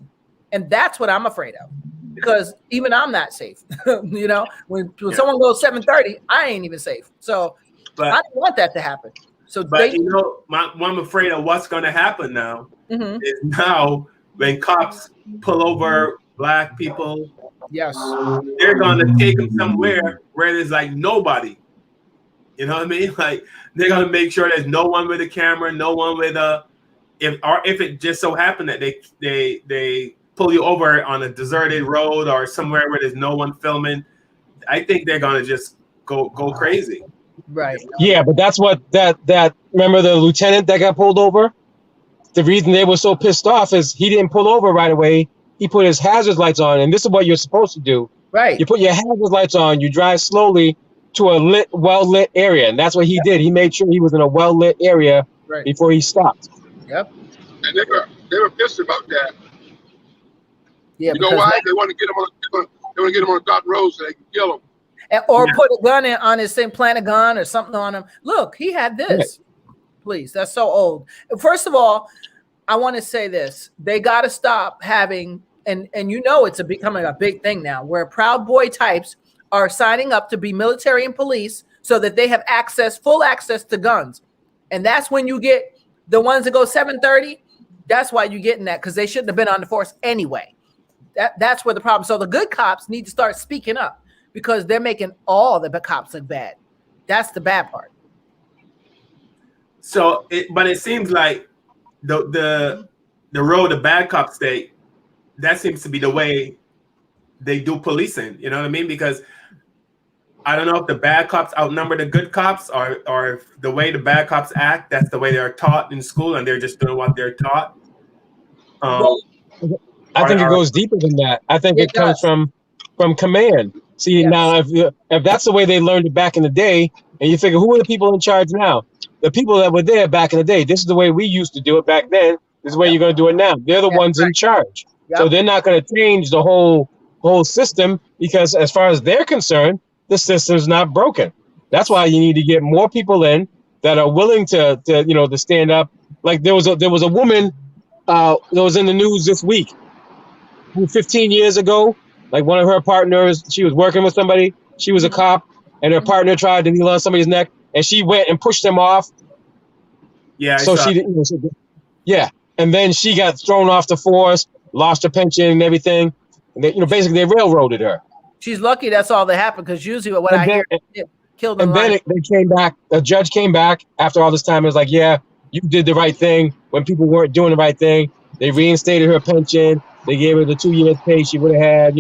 And that's what I'm afraid of, because even I'm not safe. You know, when someone goes 7:30, I ain't even safe. So I don't want that to happen. So
you know, what I'm afraid of what's going to happen now is now when cops pull over black people,
yes,
they're going to take them somewhere where there's like nobody. You know what I mean? Like, they're going to make sure there's no one with a camera, no one with if it just so happened that they pull you over on a deserted road or somewhere where there's no one filming, I think they're going to just go crazy.
Right.
Yeah, but that's what that remember the lieutenant that got pulled over? The reason they were so pissed off is he didn't pull over right away. He put his hazard lights on, and this is what you're supposed to do.
Right.
You put your hazard lights on, you drive slowly to a well-lit area, and that's what he did. He made sure he was in a well-lit area before he stopped.
Yep.
And they were pissed about that.
Yeah.
You know why? They want to get him on a dot road so they can kill him.
Or put a gun on his thing, plant a gun or something on him. Look, he had this. Please, that's so old. First of all, I want to say this. They got to stop having, and you know it's becoming a big thing now, where Proud Boy types are signing up to be military and police so that they have full access to guns. And that's when you get the ones that go 7:30. That's why you're getting that, because they shouldn't have been on the force anyway. That's where the problem. So the good cops need to start speaking up, because they're making all the cops look bad. That's the bad part.
So, but it seems like the road to bad cop state, that seems to be the way they do policing. You know what I mean? Because I don't know if the bad cops outnumber the good cops, or the way the bad cops act, that's the way they're taught in school, and they're just doing what they're taught.
I think it goes deeper than that. I think it comes from command. See, now if that's the way they learned it back in the day, and you figure, who are the people in charge now? The people that were there back in the day. This is the way we used to do it back then. This is the way you're going to do it now. They're the ones in charge. Yep. So they're not going to change the whole system, because as far as they're concerned, the system's not broken. That's why you need to get more people in that are willing to stand up. Like there was a woman that was in the news this week who 15 years ago, like one of her partners, she was working with somebody. She was a cop, and her partner tried to kneel on somebody's neck, and she went and pushed him off.
Yeah.
So she didn't. And then she got thrown off the force, lost her pension and everything. And they, basically they railroaded her.
She's lucky that's all that happened, because usually what I hear, it killed them.
And then they came back. The judge came back after all this time. It was like, yeah, you did the right thing when people weren't doing the right thing. They reinstated her pension. They gave her the 2 years pay she would have had.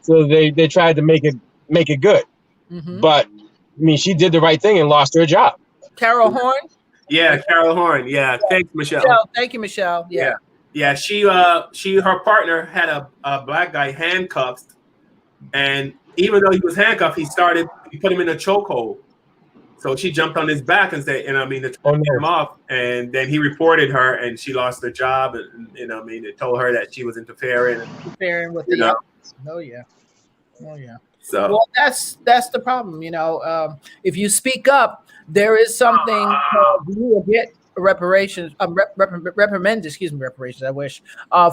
So they tried to make it good. Mm-hmm. But I mean, she did the right thing and lost her job.
Carol Horn.
Yeah, Carol Horn. Yeah, thanks, Michelle.
Thank you, Michelle. Yeah.
Her partner had a black guy handcuffed, and even though he was handcuffed, he put him in a chokehold. So she jumped on his back to get him off, and then he reported her, and she lost her job, and it told her that she was interfering
with the Oh yeah. So well, that's the problem. If you speak up, there is something you will get reparations. Reparations. I wish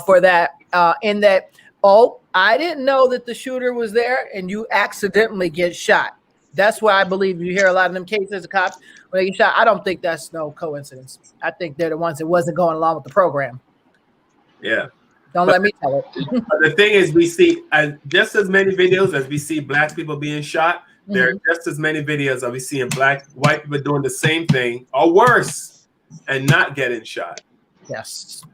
for that. In that, I didn't know that the shooter was there, and you accidentally get shot. That's why I believe you hear a lot of them cases of cops when they get shot. I don't think that's no coincidence. I think they're the ones that wasn't going along with the program.
Yeah.
Let me tell it.
The thing is, we see just as many videos as we see black people being shot. Mm-hmm. There are just as many videos that we see white people doing the same thing or worse and not getting shot.
Yes.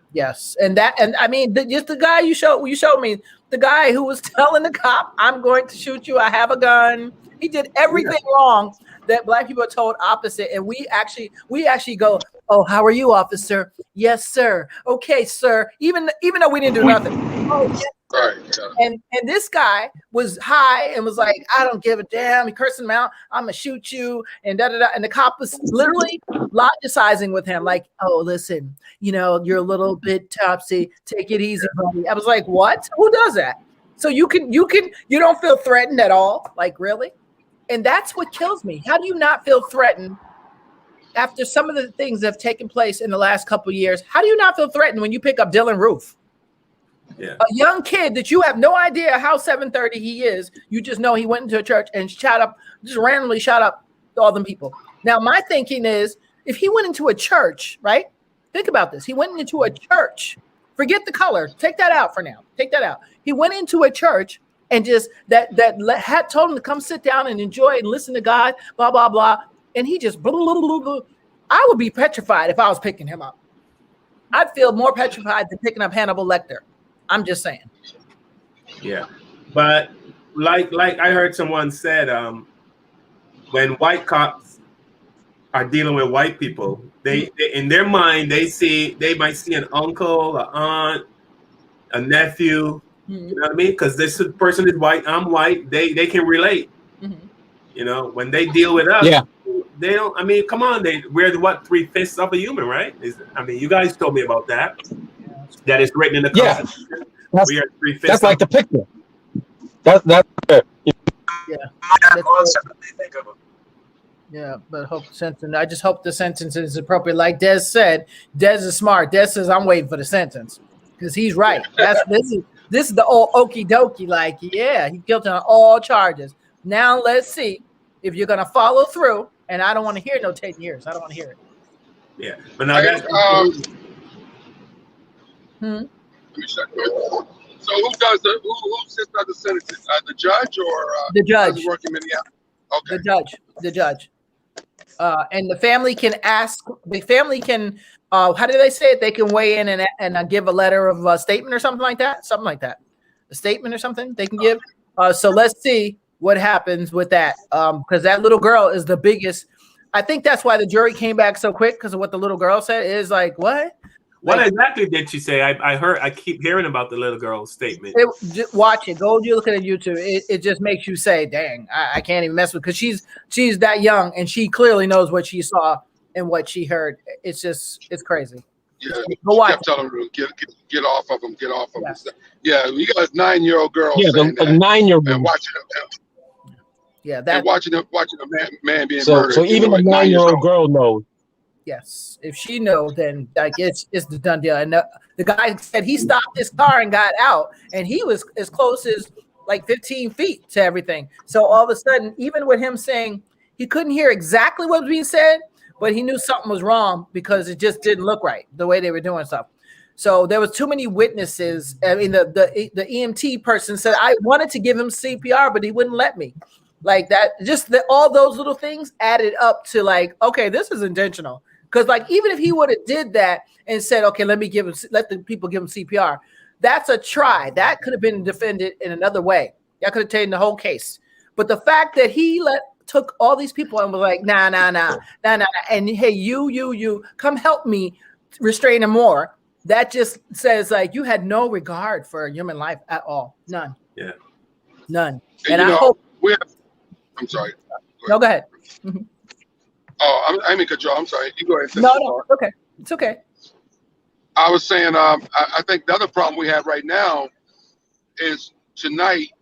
And I mean, just the guy you showed me, the guy who was telling the cop, "I'm going to shoot you. I have a gun," He did everything wrong that black people are told opposite. And we actually go, oh, how are you, officer? Yes, sir. Okay, sir. Even though we didn't do nothing. Oh, yes, sir. And this guy was high and was like, I don't give a damn. He cursed him out. I'm gonna shoot you. And da da da. And the cop was literally logicizing with him, like, oh, listen, you know, you're a little bit topsy. Take it easy, buddy. I was like, what? Who does that? So you don't feel threatened at all? Like, really? And that's what kills me. How do you not feel threatened after some of the things that have taken place in the last couple of years? How do you not feel threatened when you pick up Dylan Roof?
Yeah.
A young kid that you have no idea how 730 he is. You just know he went into a church and just randomly shot up all them people. Now, my thinking is, if he went into a church, right? Think about this. He went into a church. Forget the color. Take that out for now. Take that out. He went into a church and just had told him to come sit down and enjoy and listen to God, blah, blah, blah. And he just, blah, blah, blah, blah. I would be petrified if I was picking him up. I'd feel more petrified than picking up Hannibal Lecter. I'm just saying.
Yeah. But like I heard someone said, when white cops are dealing with white people, they in their mind, they might see an uncle, an aunt, a nephew. You know what I mean? Because this person is white, I'm white. They can relate. You know, when they deal with us, they don't. I mean, come on, we're what 3/5 of a human, right? I mean, you guys told me about that. That is written in the Constitution. We are 3/5.
That's like the picture. That's
Yeah, but I just hope the sentence is appropriate. Like Des said, Des is smart. Des says, I'm waiting for the sentence because he's right. This is the old okie dokie. Like, yeah, he's guilty on all charges. Now let's see if you're gonna follow through. And I don't want to hear no 10 years. I don't want to hear it.
Yeah, but now that's.
So who sits on the sentences? The judge or
the judge?
Working Minneapolis? Okay.
The judge. And the family can ask. The family can. How do they say it? They can weigh in and give a letter of statement or something like that. Something like that. A statement or something they can give. So let's see what happens with that. Because that little girl is the biggest. I think that's why the jury came back so quick because of what the little girl said. It is like what?
What exactly did she say? I keep hearing about the little girl's statement.
Watch it. Go look at it on YouTube. It just makes you say, dang, I can't even mess with, because she's that young and she clearly knows what she saw and what she heard. It's crazy.
Yeah, kept telling her to get off of him, get off of him. Yeah, you got a 9-year-old girl.
Yeah, a 9-year-old.
And watching him.
Yeah, that.
And watching a man being murdered.
So even a 9-year-old girl knows.
Yes, if she knows, then like it's the done deal. And the guy said he stopped his car and got out, and he was as close as like 15 feet to everything. So all of a sudden, even with him saying he couldn't hear exactly what was being said, but he knew something was wrong because it just didn't look right the way they were doing stuff. So there was too many witnesses. I mean, the EMT person said I wanted to give him CPR, but he wouldn't let me. Like that, just all those little things added up to like, okay, this is intentional. Because like even if he would have did that and said, okay, let the people give him CPR, that's a try. That could have been defended in another way. That could have taken the whole case. But the fact that he took all these people and was like, nah. And hey, you come help me restrain him more. That just says like you had no regard for human life at all. None.
Yeah.
None.
And I hope
I'm sorry.
No, go ahead.
Oh, I mean, I'm sorry. You go ahead.
No, okay. It's okay.
I was saying, I think the other problem we have right now is tonight,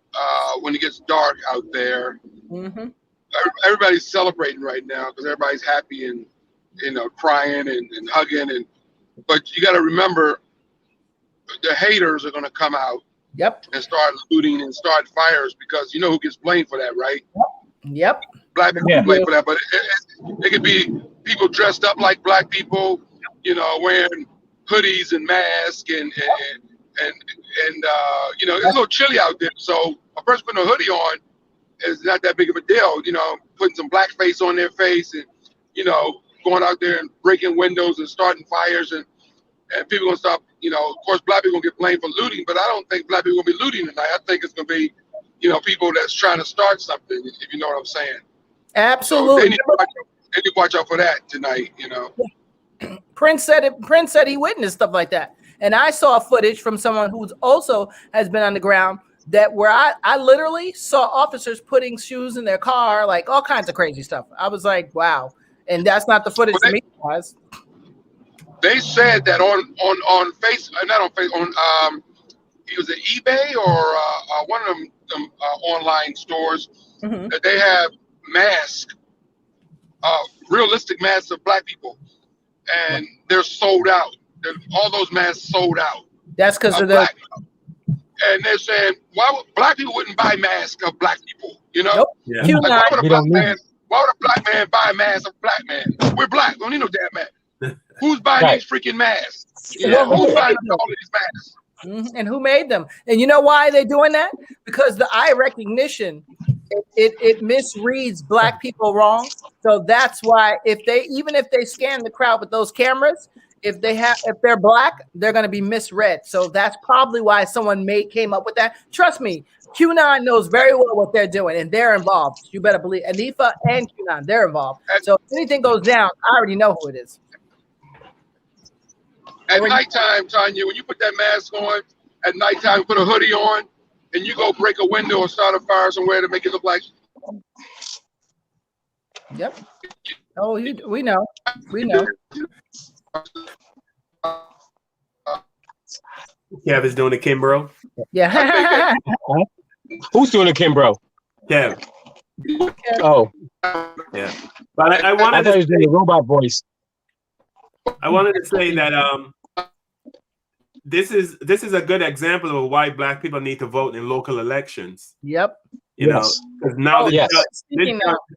when it gets dark out there, everybody's celebrating right now because everybody's happy and, crying and hugging. But you got to remember, the haters are going to come out.
Yep.
And start looting and start fires because you know who gets blamed for that, right?
Yep.
Black people get blamed for that, but it could be people dressed up like black people, wearing hoodies and masks and it's a little chilly out there. So a person putting a hoodie on is not that big of a deal, putting some blackface on their face and, going out there and breaking windows and starting fires and people gonna stop, of course, black people gonna get blamed for looting, but I don't think black people gonna be looting tonight. I think it's gonna be people that's trying to start something, if you know what I'm saying.
Absolutely.
So they need to watch out for that tonight,
Prince said it. Prince said he witnessed stuff like that. And I saw footage from someone who's also has been on the ground that where I literally saw officers putting shoes in their car, like all kinds of crazy stuff. I was like, wow. And that's not the footage to me, guys.
They said that on Facebook, not on Facebook, on it was an eBay or one of them online stores that they have masks, realistic masks of black people, and they're sold out. All those masks sold out.
That's because of
black. And they're saying, why would black people wouldn't buy masks of black people?
Nope.
Yeah. Like, why would a black man buy a mask of a black man? We're black. We don't need no damn mask. Who's buying these freaking masks? Who's buying all these masks?
And who made them? And you know why they're doing that? Because the eye recognition, it misreads black people wrong. So that's why even if they scan the crowd with those cameras, if they're black, they're going to be misread. So that's probably why someone came up with that. Trust me, QAnon knows very well what they're doing, and they're involved. You better believe Anifa and QAnon, they're involved. So if anything goes down, I already know who it is.
At nighttime, Tanya, when you put that mask on, at nighttime, put a hoodie on, and you go break a window or start a fire somewhere to make it look like.
Yep. Oh, we know. We know.
Kev is doing the Kimbrough.
Yeah.
Who's doing the Kimbrough?
Kev.
Oh.
Yeah. But I wanted to say
the robot voice.
I wanted to say that this is a good example of why black people need to vote in local elections.
Yep.
You know, because now this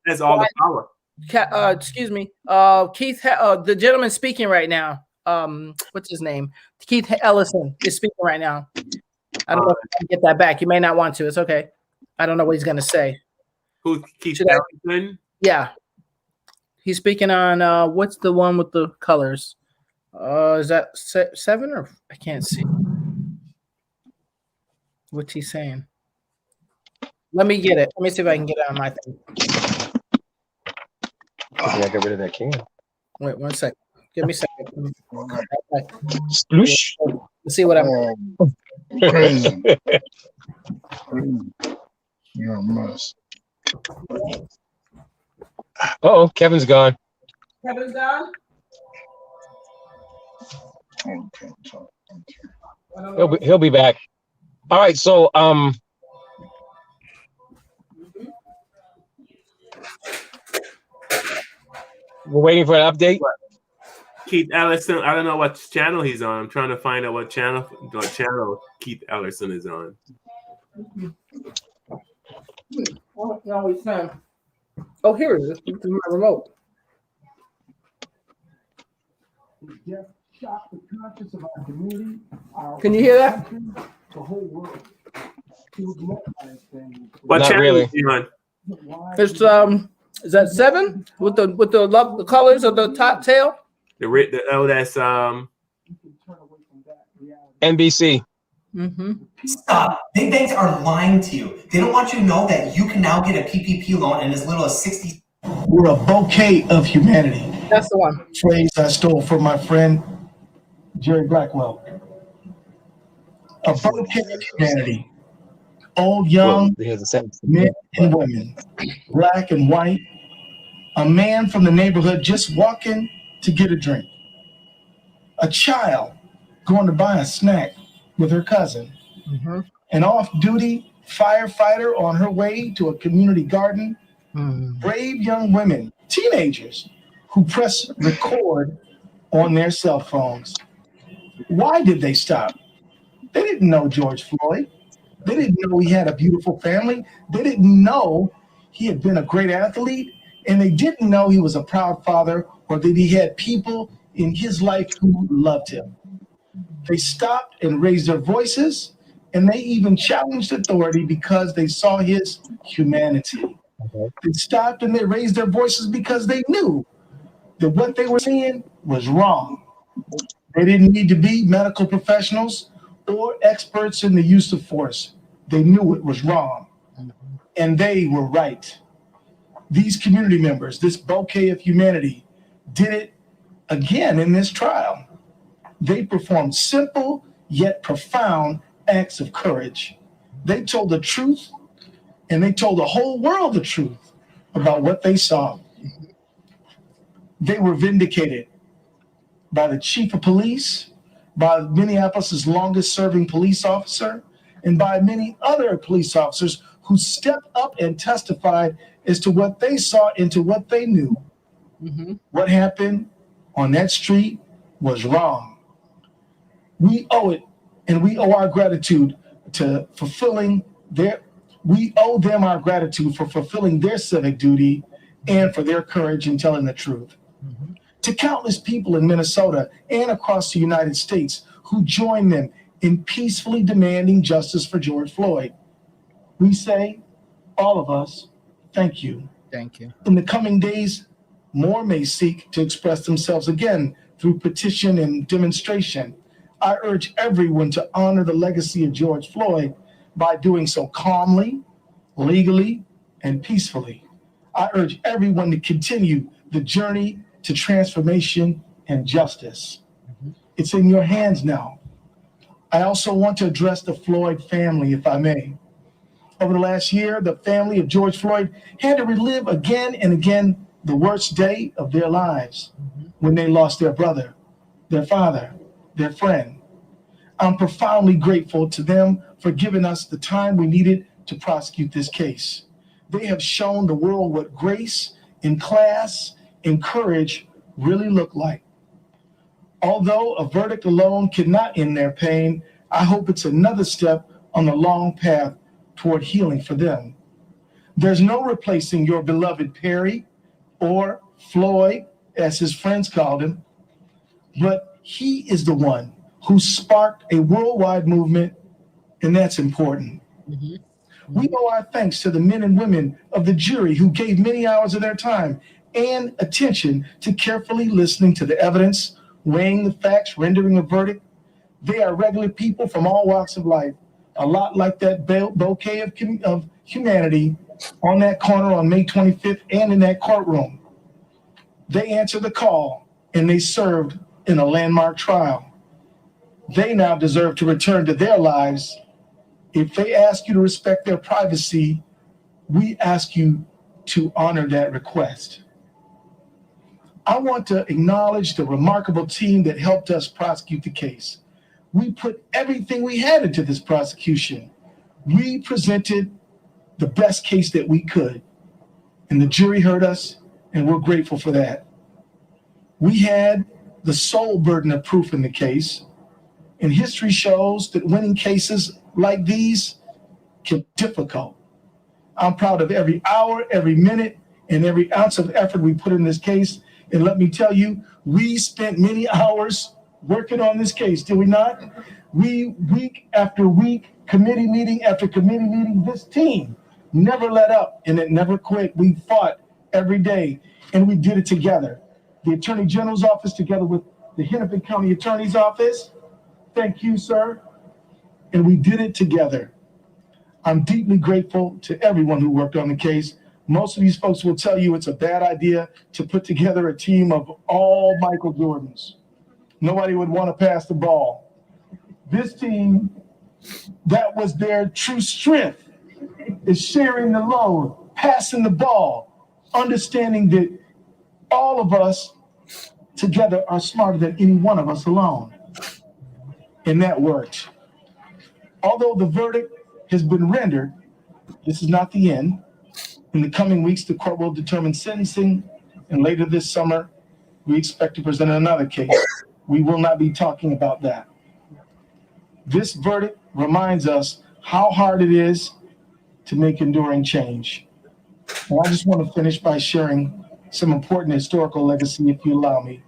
has all the power.
Excuse me. Keith, the gentleman speaking right now. What's his name? Keith Ellison is speaking right now. I don't know if I can get that back. You may not want to. It's okay. I don't know what he's going to say.
Who's Keith Ellison?
Yeah. He's speaking on what's the one with the colors? Is that 7 or I can't see. What's he saying? Let me get it. Let me see if I can get it on my thing.
I get rid of that can.
Wait 1 second. Give me a second.
Sploosh.
Let's see what I'm.
Crazy. You're a mess.
Oh, Kevin's gone.
Kevin's gone.
He'll be back. All right, so we're waiting for an update.
Keith Ellison, I don't know what channel he's on. I'm trying to find out what channel Keith Ellison is on.
No, he's not. Oh, here it is. This is my remote. Can you hear that?
What
Not
channel
really.
is he on?
It's is that 7 with the colors of the top tail?
That's
NBC.
Stop. Big banks are lying to you. They don't want you to know that you can now get a PPP loan in as little as 60.
We're a bouquet of humanity.
That's the one.
Phrase I stole from my friend Jerry Blackwell. A bouquet of humanity. Old, young, men and women, black and white. A man from the neighborhood just walking to get a drink. A child going to buy a snack with her cousin. An off-duty firefighter on her way to a community garden. Brave young women, teenagers, who press record on their cell phones. Why did they stop? They didn't know George Floyd. They didn't know he had a beautiful family. They didn't know he had been a great athlete. And they didn't know he was a proud father or that he had people in his life who loved him. They stopped and raised their voices, and they even challenged authority because they saw his humanity. They stopped and they raised their voices because they knew that what they were seeing was wrong. They didn't need to be medical professionals or experts in the use of force. They knew it was wrong.
and they were right. These community members, this bouquet of humanity, did it again in this trial. They performed simple yet profound acts of courage. They told the truth, and they told the whole world the truth about what they saw. They were vindicated by the chief of police, by Minneapolis' longest serving police officer, and by many other police officers who stepped up and testified as to what they saw and to what they knew. What happened on that street was wrong. We owe it, and we owe our gratitude to fulfilling we owe them our gratitude for fulfilling their civic duty and for their courage in telling the truth. To countless people in Minnesota and across the United States who joined them in peacefully demanding justice for George Floyd, we say, all of us, thank you.
Thank you.
In the coming days, more may seek to express themselves again through petition and demonstration. I urge everyone to honor the legacy of George Floyd by doing so calmly, legally, and peacefully. I urge everyone to continue the journey to transformation and justice. It's in your hands now. I also want to address the Floyd family, if I may. Over the last year, the family of George Floyd had to relive again and again the worst day of their lives when they lost their brother, their father, their friend. I'm profoundly grateful to them for giving us the time we needed to prosecute this case. They have shown the world what grace and class and courage really look like. Although a verdict alone cannot end their pain, I hope it's another step on the long path toward healing for them. There's no replacing your beloved Perry, or Floyd, as his friends called him, but he is the one who sparked a worldwide movement, and that's important. We owe our thanks to the men and women of the jury who gave many hours of their time and attention to carefully listening to the evidence, weighing the facts, rendering a verdict. They are regular people from all walks of life, a lot like that bouquet of humanity on that corner on May 25th and in that courtroom. They answered the call, and they served in a landmark trial. They now deserve to return to their lives. If they ask you to respect their privacy, we ask you to honor that request. I want to acknowledge the remarkable team that helped us prosecute the case. We put everything we had into this prosecution. We presented the best case that we could, and the jury heard us, and we're grateful for that. We had the sole burden of proof in the case, and history shows that winning cases like these can be difficult. I'm proud of every hour, every minute, and every ounce of effort we put in this case. And let me tell you, we spent many hours working on this case, did we not? We, week after week, committee meeting after committee meeting, this team never let up and it never quit. We fought every day, and we did it together. The Attorney General's office together with the Hennepin County Attorney's office. Thank you, sir. And we did it together. I'm deeply grateful to everyone who worked on the case. Most of these folks will tell you it's a bad idea to put together a team of all Michael Jordans. Nobody would want to pass the ball. This team, that was their true strength, is sharing the load, passing the ball, understanding that all of us together are smarter than any one of us alone. And that worked. Although the verdict has been rendered, this is not the end. In the coming weeks, the court will determine sentencing, and later this summer, we expect to present another case. We will not be talking about that. This verdict reminds us how hard it is to make enduring change. And I just want to finish by sharing some important historical legacy, if you allow me.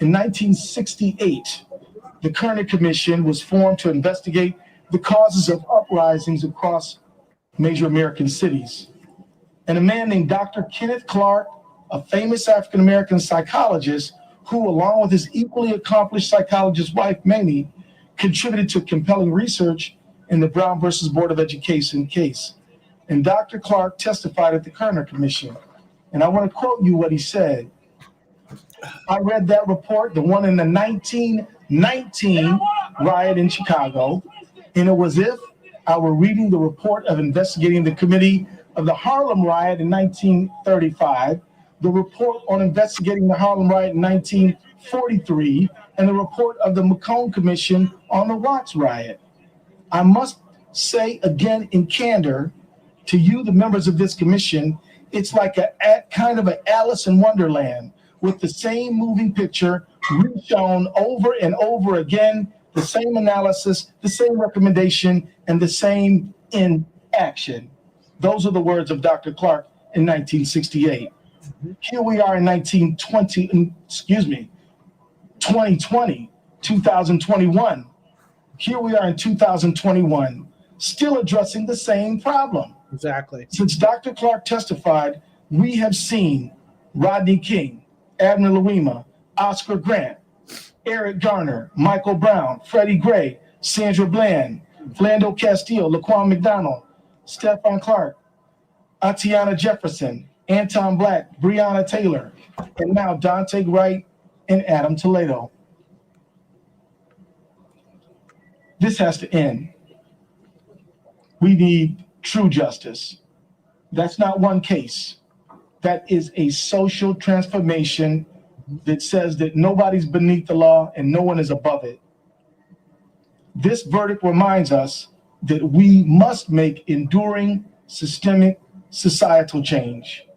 In 1968, the Kerner Commission was formed to investigate the causes of uprisings across major American cities. And a man named Dr. Kenneth Clark, a famous African-American psychologist who, along with his equally accomplished psychologist wife, Mamie, contributed to compelling research in the Brown versus Board of Education case. And Dr. Clark testified at the Kerner Commission. And I want to quote you what he said. I read that report, the one in the 1919 riot in Chicago, and it was as if I were reading the report of investigating the committee of the Harlem riot in 1935, the report on investigating the Harlem riot in 1943, and the report of the McCone Commission on the Watts riot. I must say again in candor to you, the members of this commission, it's like a kind of an Alice in Wonderland with the same moving picture reshown over and over again, the same analysis, the same recommendation, and the same inaction. Those are the words of Dr. Clark in 1968. Here we are in 2021. Here we are in 2021, still addressing the same problem.
Exactly.
Since Dr. Clark testified, we have seen Rodney King, Abner Louima, Oscar Grant, Eric Garner, Michael Brown, Freddie Gray, Sandra Bland, Philando Castile, Laquan McDonald, Stephon Clark, Atiana Jefferson, Anton Black, Breonna Taylor, and now Dante Wright and Adam Toledo. This has to end. We need true justice. That's not one case. That is a social transformation that says that nobody's beneath the law and no one is above it. This verdict reminds us that we must make enduring systemic societal change.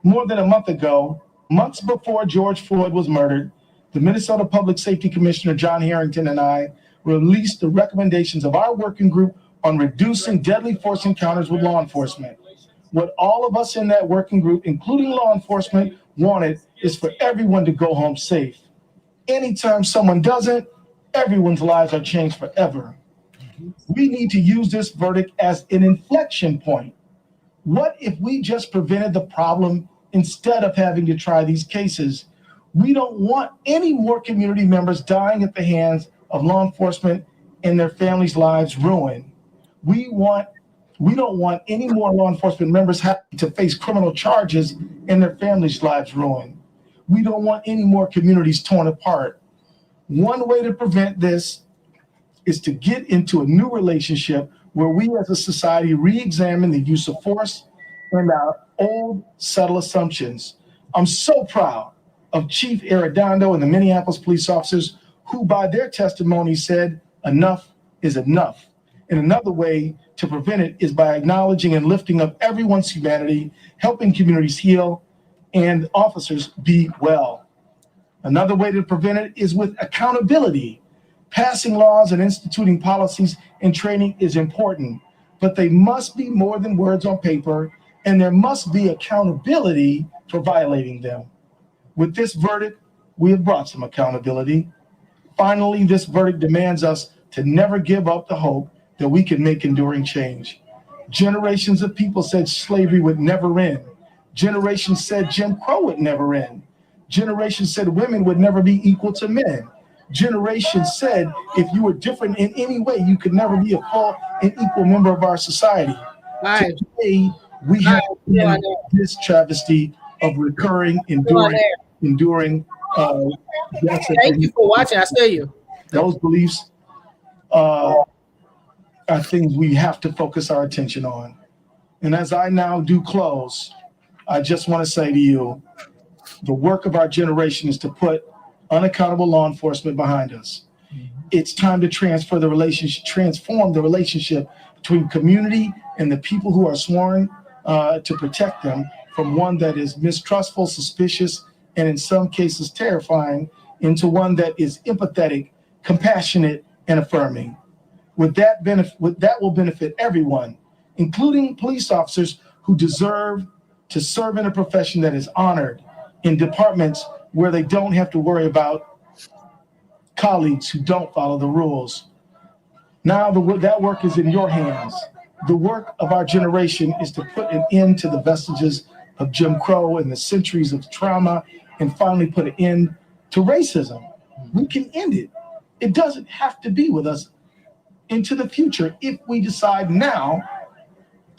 More than a month ago, months before George Floyd was murdered, the Minnesota Public Safety Commissioner John Harrington and I released the recommendations of our working group on reducing deadly force encounters with law enforcement. What all of us in that working group, including law enforcement, wanted is for everyone to go home safe. Anytime someone doesn't, everyone's lives are changed forever. We need to use this verdict as an inflection point. What if we just prevented the problem instead of having to try these cases? We don't want any more community members dying at the hands of law enforcement and their families' lives ruined. We don't want any more law enforcement members having to face criminal charges and their families' lives ruined. We don't want any more communities torn apart. One way to prevent this is to get into a new relationship where we as a society re-examine the use of force and our old subtle assumptions. I'm so proud of Chief Arredondo and the Minneapolis police officers who by their testimony said enough is enough. And another way to prevent it is by acknowledging and lifting up everyone's humanity, helping communities heal, and officers be well. Another way to prevent it is with accountability. Passing laws and instituting policies and training is important, but they must be more than words on paper, and there must be accountability for violating them. With this verdict, we have brought some accountability. Finally, this verdict demands us to never give up the hope that we can make enduring change. Generations of people said slavery would never end. Generations said Jim Crow would never end. Generations said women would never be equal to men. Generations said if you were different in any way, you could never be a full and equal member of our society.
Right.
Today, we have this travesty of recurring, enduring.
Thank you for watching. I see you.
Those beliefs are things we have to focus our attention on. And as I now do close, I just want to say to you, the work of our generation is to put unaccountable law enforcement behind us. It's time to transform the relationship between community and the people who are sworn to protect them from one that is mistrustful, suspicious, and in some cases terrifying, into one that is empathetic, compassionate, and affirming. That will benefit everyone, including police officers who deserve to serve in a profession that is honored, in departments where they don't have to worry about colleagues who don't follow the rules. Now that work is in your hands. The work of our generation is to put an end to the vestiges of Jim Crow and the centuries of trauma, and finally put an end to racism. We can end it. It doesn't have to be with us into the future if we decide now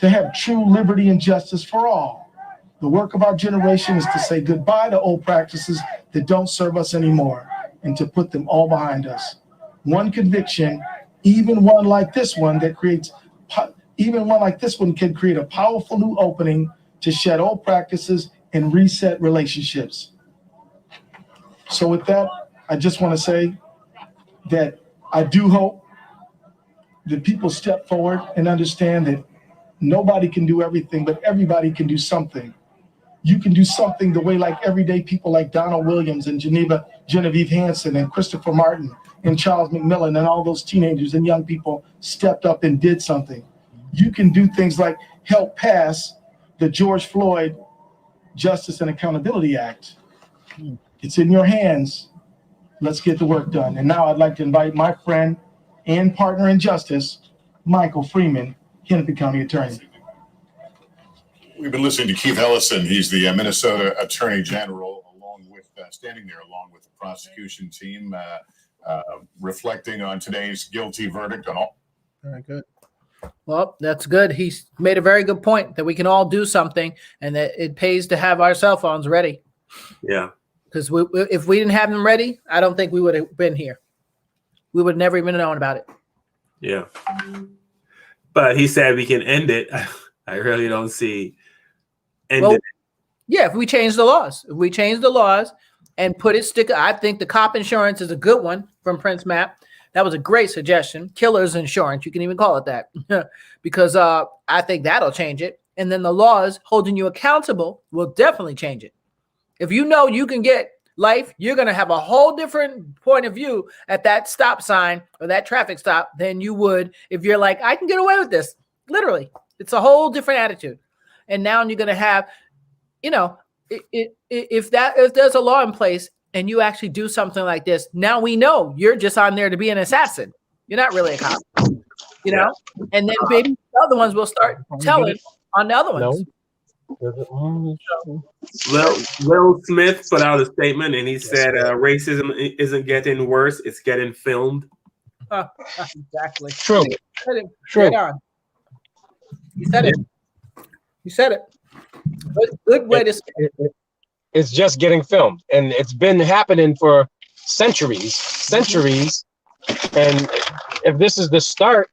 to have true liberty and justice for all. The work of our generation is to say goodbye to old practices that don't serve us anymore and to put them all behind us. One conviction, even one like this one can create a powerful new opening to shed old practices and reset relationships. So with that, I just want to say that I do hope that people step forward and understand that nobody can do everything, but everybody can do something. You can do something the way like everyday people like Donald Williams and Genevieve Hanson and Christopher Martin and Charles McMillan and all those teenagers and young people stepped up and did something. You can do things like help pass the George Floyd Justice and Accountability Act. It's in your hands. Let's get the work done. And now I'd like to invite my friend and partner in justice, Michael Freeman, Hennepin County Attorney.
We've been listening to Keith Ellison. He's the Minnesota Attorney General, along with standing there along with the prosecution team, reflecting on today's guilty verdict on all.
Very good. Well, that's good. He's made a very good point that we can all do something and that it pays to have our cell phones ready.
Yeah.
Because if we didn't have them ready, I don't think we would have been here. We would have never even known about it.
Yeah. But he said we can end it. I really don't see ending it.
Yeah, if we change the laws. If we change the laws and I think the cop insurance is a good one from Prince Matt. That was a great suggestion. Killer's insurance, you can even call it that. Because I think that'll change it. And then the laws holding you accountable will definitely change it. If you know you can get life, you're going to have a whole different point of view at that stop sign or that traffic stop than you would if you're like, I can get away with this. Literally. It's a whole different attitude. And now you're going to have, if there's a law in place and you actually do something like this, now we know you're just on there to be an assassin. You're not really a cop, know? And then maybe the other ones will start telling on the other ones.
Will Smith put out a statement and he said racism isn't getting worse, it's getting filmed.
Exactly.
True.
True. You said it. You said it. Good way to say it.
It's just getting filmed. And it's been happening for centuries. And if this is the start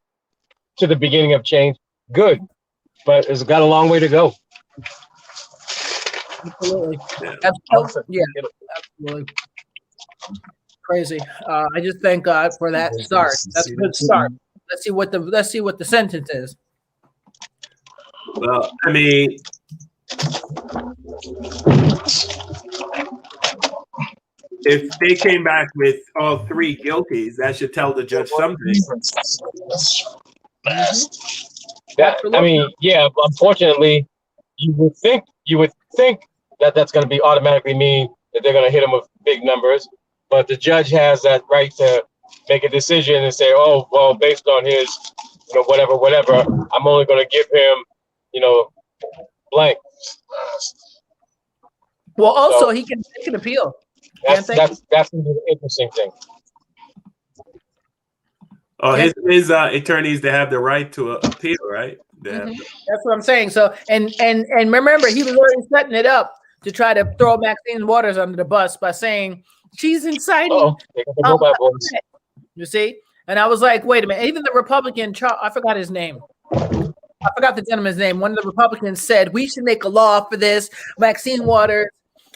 to the beginning of change, good. But it's got a long way to go.
Absolutely. Absolutely. Crazy. I just thank God for that start. That's a good start. Let's see what the sentence is.
Well, I mean, if they came back with all three guilties, that should tell the judge something.
Unfortunately, you would think that that's going to be automatically mean that they're going to hit him with big numbers, but the judge has that right to make a decision and say, oh, well, based on his, whatever, I'm only going to give him, blank.
Well, also he can appeal.
That's an interesting thing.
Oh, his attorneys, they have the right to appeal, right?
That's what I'm saying. So, and remember, he was already setting it up to try to throw Maxine Waters under the bus by saying she's inciting. You see? And I was like, wait a minute. Even the Republican, I forgot his name. I forgot the gentleman's name. One of the Republicans said we should make a law for this. Maxine Waters,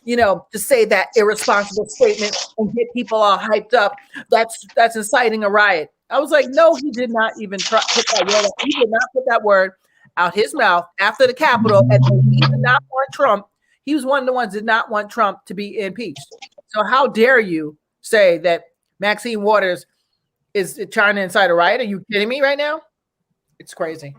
to say that irresponsible statement and get people all hyped up. That's inciting a riot. I was like, no, he did not even put that word. He did not put that word out his mouth after the Capitol. And he did not want Trump. He was one of the ones that did not want Trump to be impeached. So how dare you say that Maxine Waters is trying to incite a riot? Are you kidding me right now? It's crazy.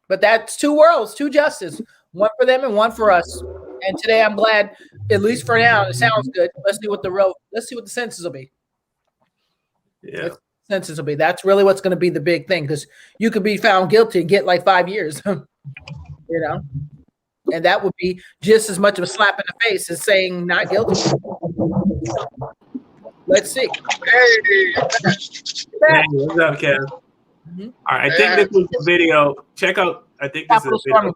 But that's two worlds, two justices, one for them and one for us. And today I'm glad, at least for now, it sounds good. Let's see what the census will be.
Yeah.
Census will be. That's really what's going to be the big thing, because you could be found guilty and get like 5 years, and that would be just as much of a slap in the face as saying not guilty. Let's see.
Hey, what's up, Kev? All right, I think this was the video. Check out I think this is a video.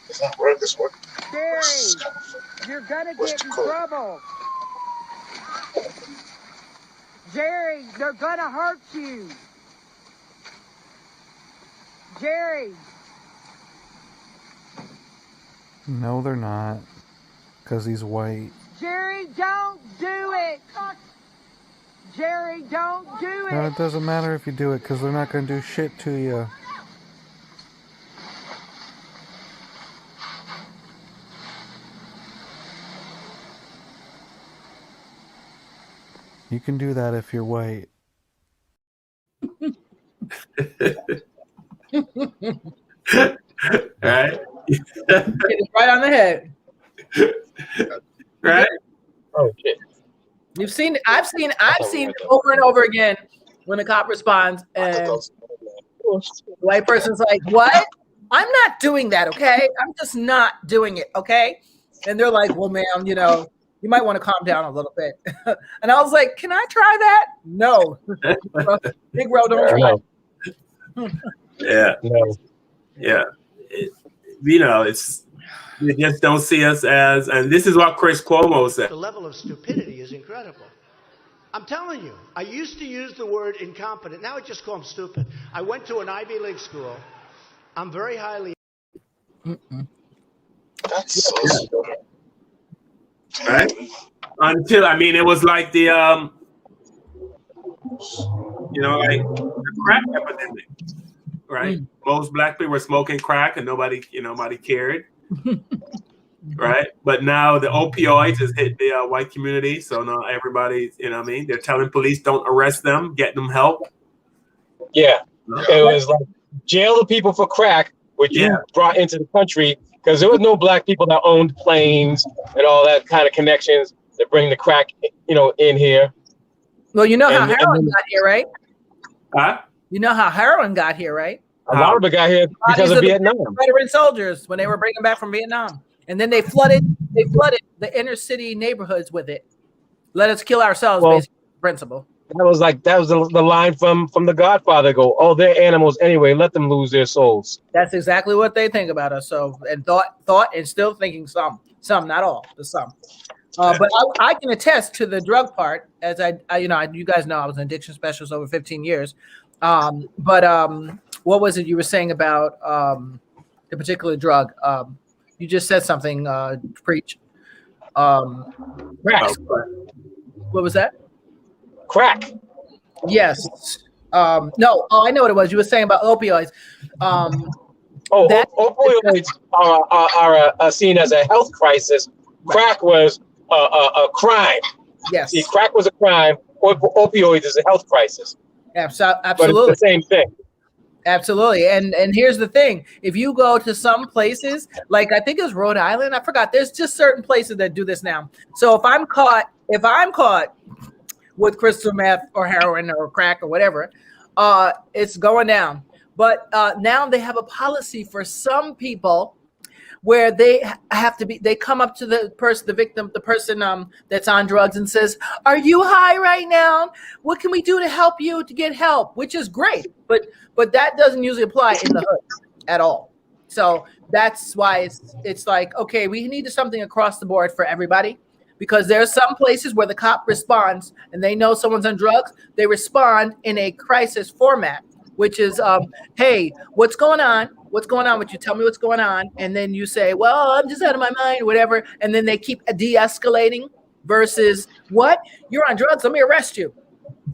Does that work? This work?
Jerry, you're gonna get in trouble. Jerry, they're gonna hurt you. Jerry.
No, they're not. Because he's white.
Jerry, don't do it. Jerry, don't do it.
No, it doesn't matter if you do it because they're not going to do shit to you. You can do that if you're white.
Right?
Right on the head.
Right?
Oh shit.
I've seen it over and over again when the cop responds and the white person's like, "What? I'm not doing that, okay? I'm just not doing it, okay?" And they're like, "Well, ma'am, you know, you might want to calm down a little bit." And I was like, "Can I try that?" No. Big bro, don't try.
Yeah.
No.
Yeah. You know, they just don't see us as, and this is what Chris Cuomo said.
The level of stupidity is incredible. I'm telling you, I used to use the word incompetent. Now I just call them stupid. I went to an Ivy League school. I'm very highly.
That's so stupid.
Right? Until, I mean, it was like the, you know, like the crack epidemic, right? Most black people were smoking crack and nobody cared. Right? But now the opioids has hit the white community. So now everybody, you know what I mean? They're telling police don't arrest them, get them help.
Yeah. It was like jail the people for crack, which you brought into the country because there was no black people that owned planes and all that kind of connections that bring the crack, you know, in here.
Well, you know how heroin got here, right?
Huh?
You know how heroin got here, right?
A lot of it got here because of Vietnam.
Veteran soldiers when they were bringing back from Vietnam, and then they flooded the inner city neighborhoods with it. Let us kill ourselves, basically, principle.
That was the line from The Godfather. Go, oh, they're animals anyway. Let them lose their souls.
That's exactly what they think about us. So, and thought, and still thinking some, not all, but some. But I can attest to the drug part, as you guys know, I was an addiction specialist over 15 years. What was it you were saying about the particular drug? You just said something, Preach.
Crack.
What was that?
Crack.
Yes. No. Oh, I know what it was. You were saying about opioids.
Opioids are seen as a health crisis. Crack was a crime.
Yes.
See, crack was a crime. Opioids is a health crisis.
Absolutely.
But it's the same thing.
Absolutely. And here's the thing. If you go to some places, like I think it was Rhode Island, I forgot, there's just certain places that do this now. So if I'm caught with crystal meth or heroin or crack or whatever, it's going down. But now they have a policy for some people where they come up to the person, the victim, the person that's on drugs and says, "Are you high right now? What can we do to help you to get help?" Which is great, but that doesn't usually apply in the hood at all. So that's why it's like, okay, we need something across the board for everybody, because there are some places where the cop responds and they know someone's on drugs. They respond in a crisis format, which is, hey, what's going on? What's going on with you? Tell me what's going on. And then you say, well, I'm just out of my mind or whatever. And then they keep de-escalating versus, what? You're on drugs. Let me arrest you.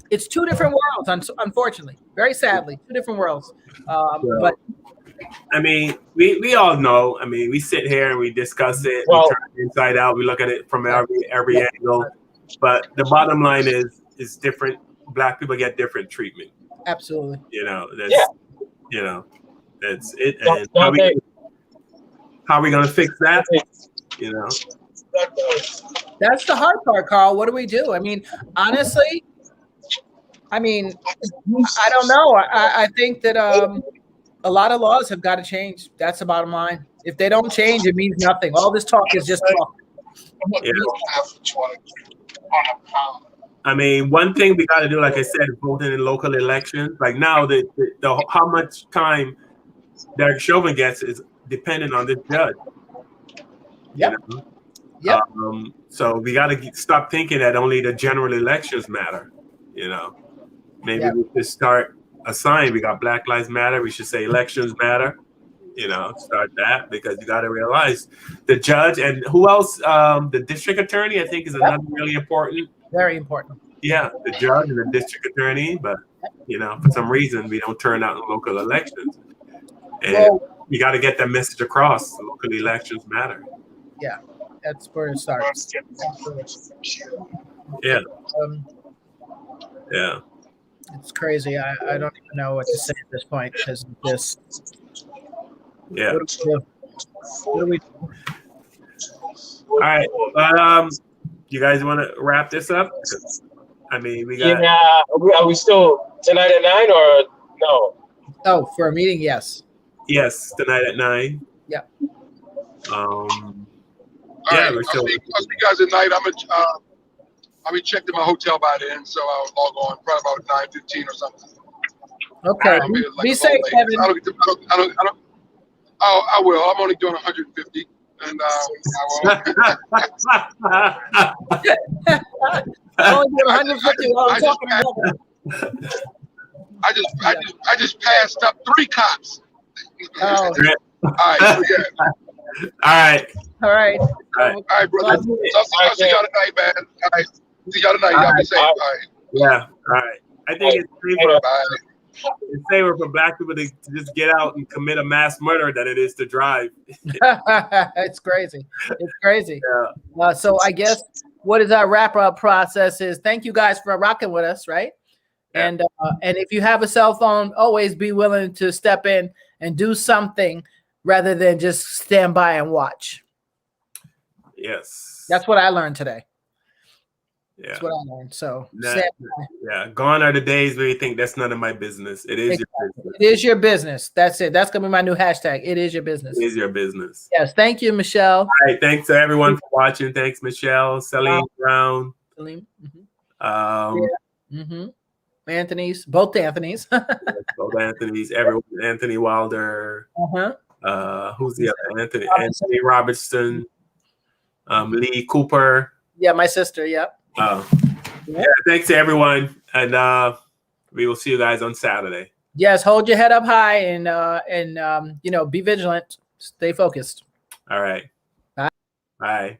It's two different worlds, unfortunately. Very sadly, two different worlds. But
I mean, we all know. I mean, we sit here and we discuss it.
Well,
we turn it inside out. We look at it from every angle. But the bottom line is different. Black people get different treatment.
Absolutely.
You know, that's it. And how are we going to fix that? You know,
that's the hard part, Carl. What do we do? I mean, honestly, I don't know. I think that a lot of laws have got to change. That's the bottom line. If they don't change, it means nothing. All this talk is just talk.
I mean, one thing we got to do, like I said, voting in local elections. Like now, the how much time Derek Chauvin gets is dependent on this judge.
Yep.
You know?
Yep.
So we got to stop thinking that only the general elections matter. You know, maybe we should start a sign. We got Black Lives Matter. We should say elections matter. You know, start that, because you got to realize the judge and who else? The district attorney, I think, is another really important.
Very important.
Yeah, the judge and the district attorney, but you know, for some reason we don't turn out in local elections, and you got to get that message across. Local elections matter.
Yeah, that's where it starts.
Yeah. Yeah.
It's crazy. I don't even know what to say at this point because of this.
Yeah.
What do we do?
All right. You guys want to wrap this up? I mean, we got.
Yeah. Are we still tonight at 9 or no?
Oh, for a meeting, yes.
Yes, tonight at 9.
Yeah.
All right, I'll see you guys at night. I'll be checked in my hotel by then, so I'll log on probably about 9:15 or something.
Okay. Be safe, Kevin.
I will. I'm only doing 150, and I will.
Only doing 150 while I'm talking about
I just passed up 3 cops.
Oh.
All right. So yeah.
All right.
All right.
All right, brother. I'll see y'all tonight, man. All right. See y'all tonight. Y'all be safe. All right.
Yeah. All right. I think it's safer for black people to just get out and commit a mass murder than it is to drive.
It's crazy. It's crazy. Yeah. So I guess what is our wrap up process is thank you guys for rocking with us, right? Yeah. And if you have a cell phone, always be willing to step in and do something rather than just stand by and watch.
Yes.
That's what I learned today.
Yeah.
That's what I learned. So
gone are the days where you think that's none of my business. It is your business.
It is your business. That's it. That's gonna be my new hashtag. It is your business.
It is your business.
Yes. Thank you, Michelle.
All right. Thanks to everyone for watching. Thanks, Michelle, Celine Brown.
Celine. Anthony's, both Anthony's.
Both Anthony's, everyone. Anthony Wilder. Who's the other Anthony? Anthony Robertson. Lee Cooper.
Yeah, my sister. Yeah.
Yeah. Thanks to everyone, and we will see you guys on Saturday.
Yes, hold your head up high and be vigilant. Stay focused.
All right.
Bye.
Bye.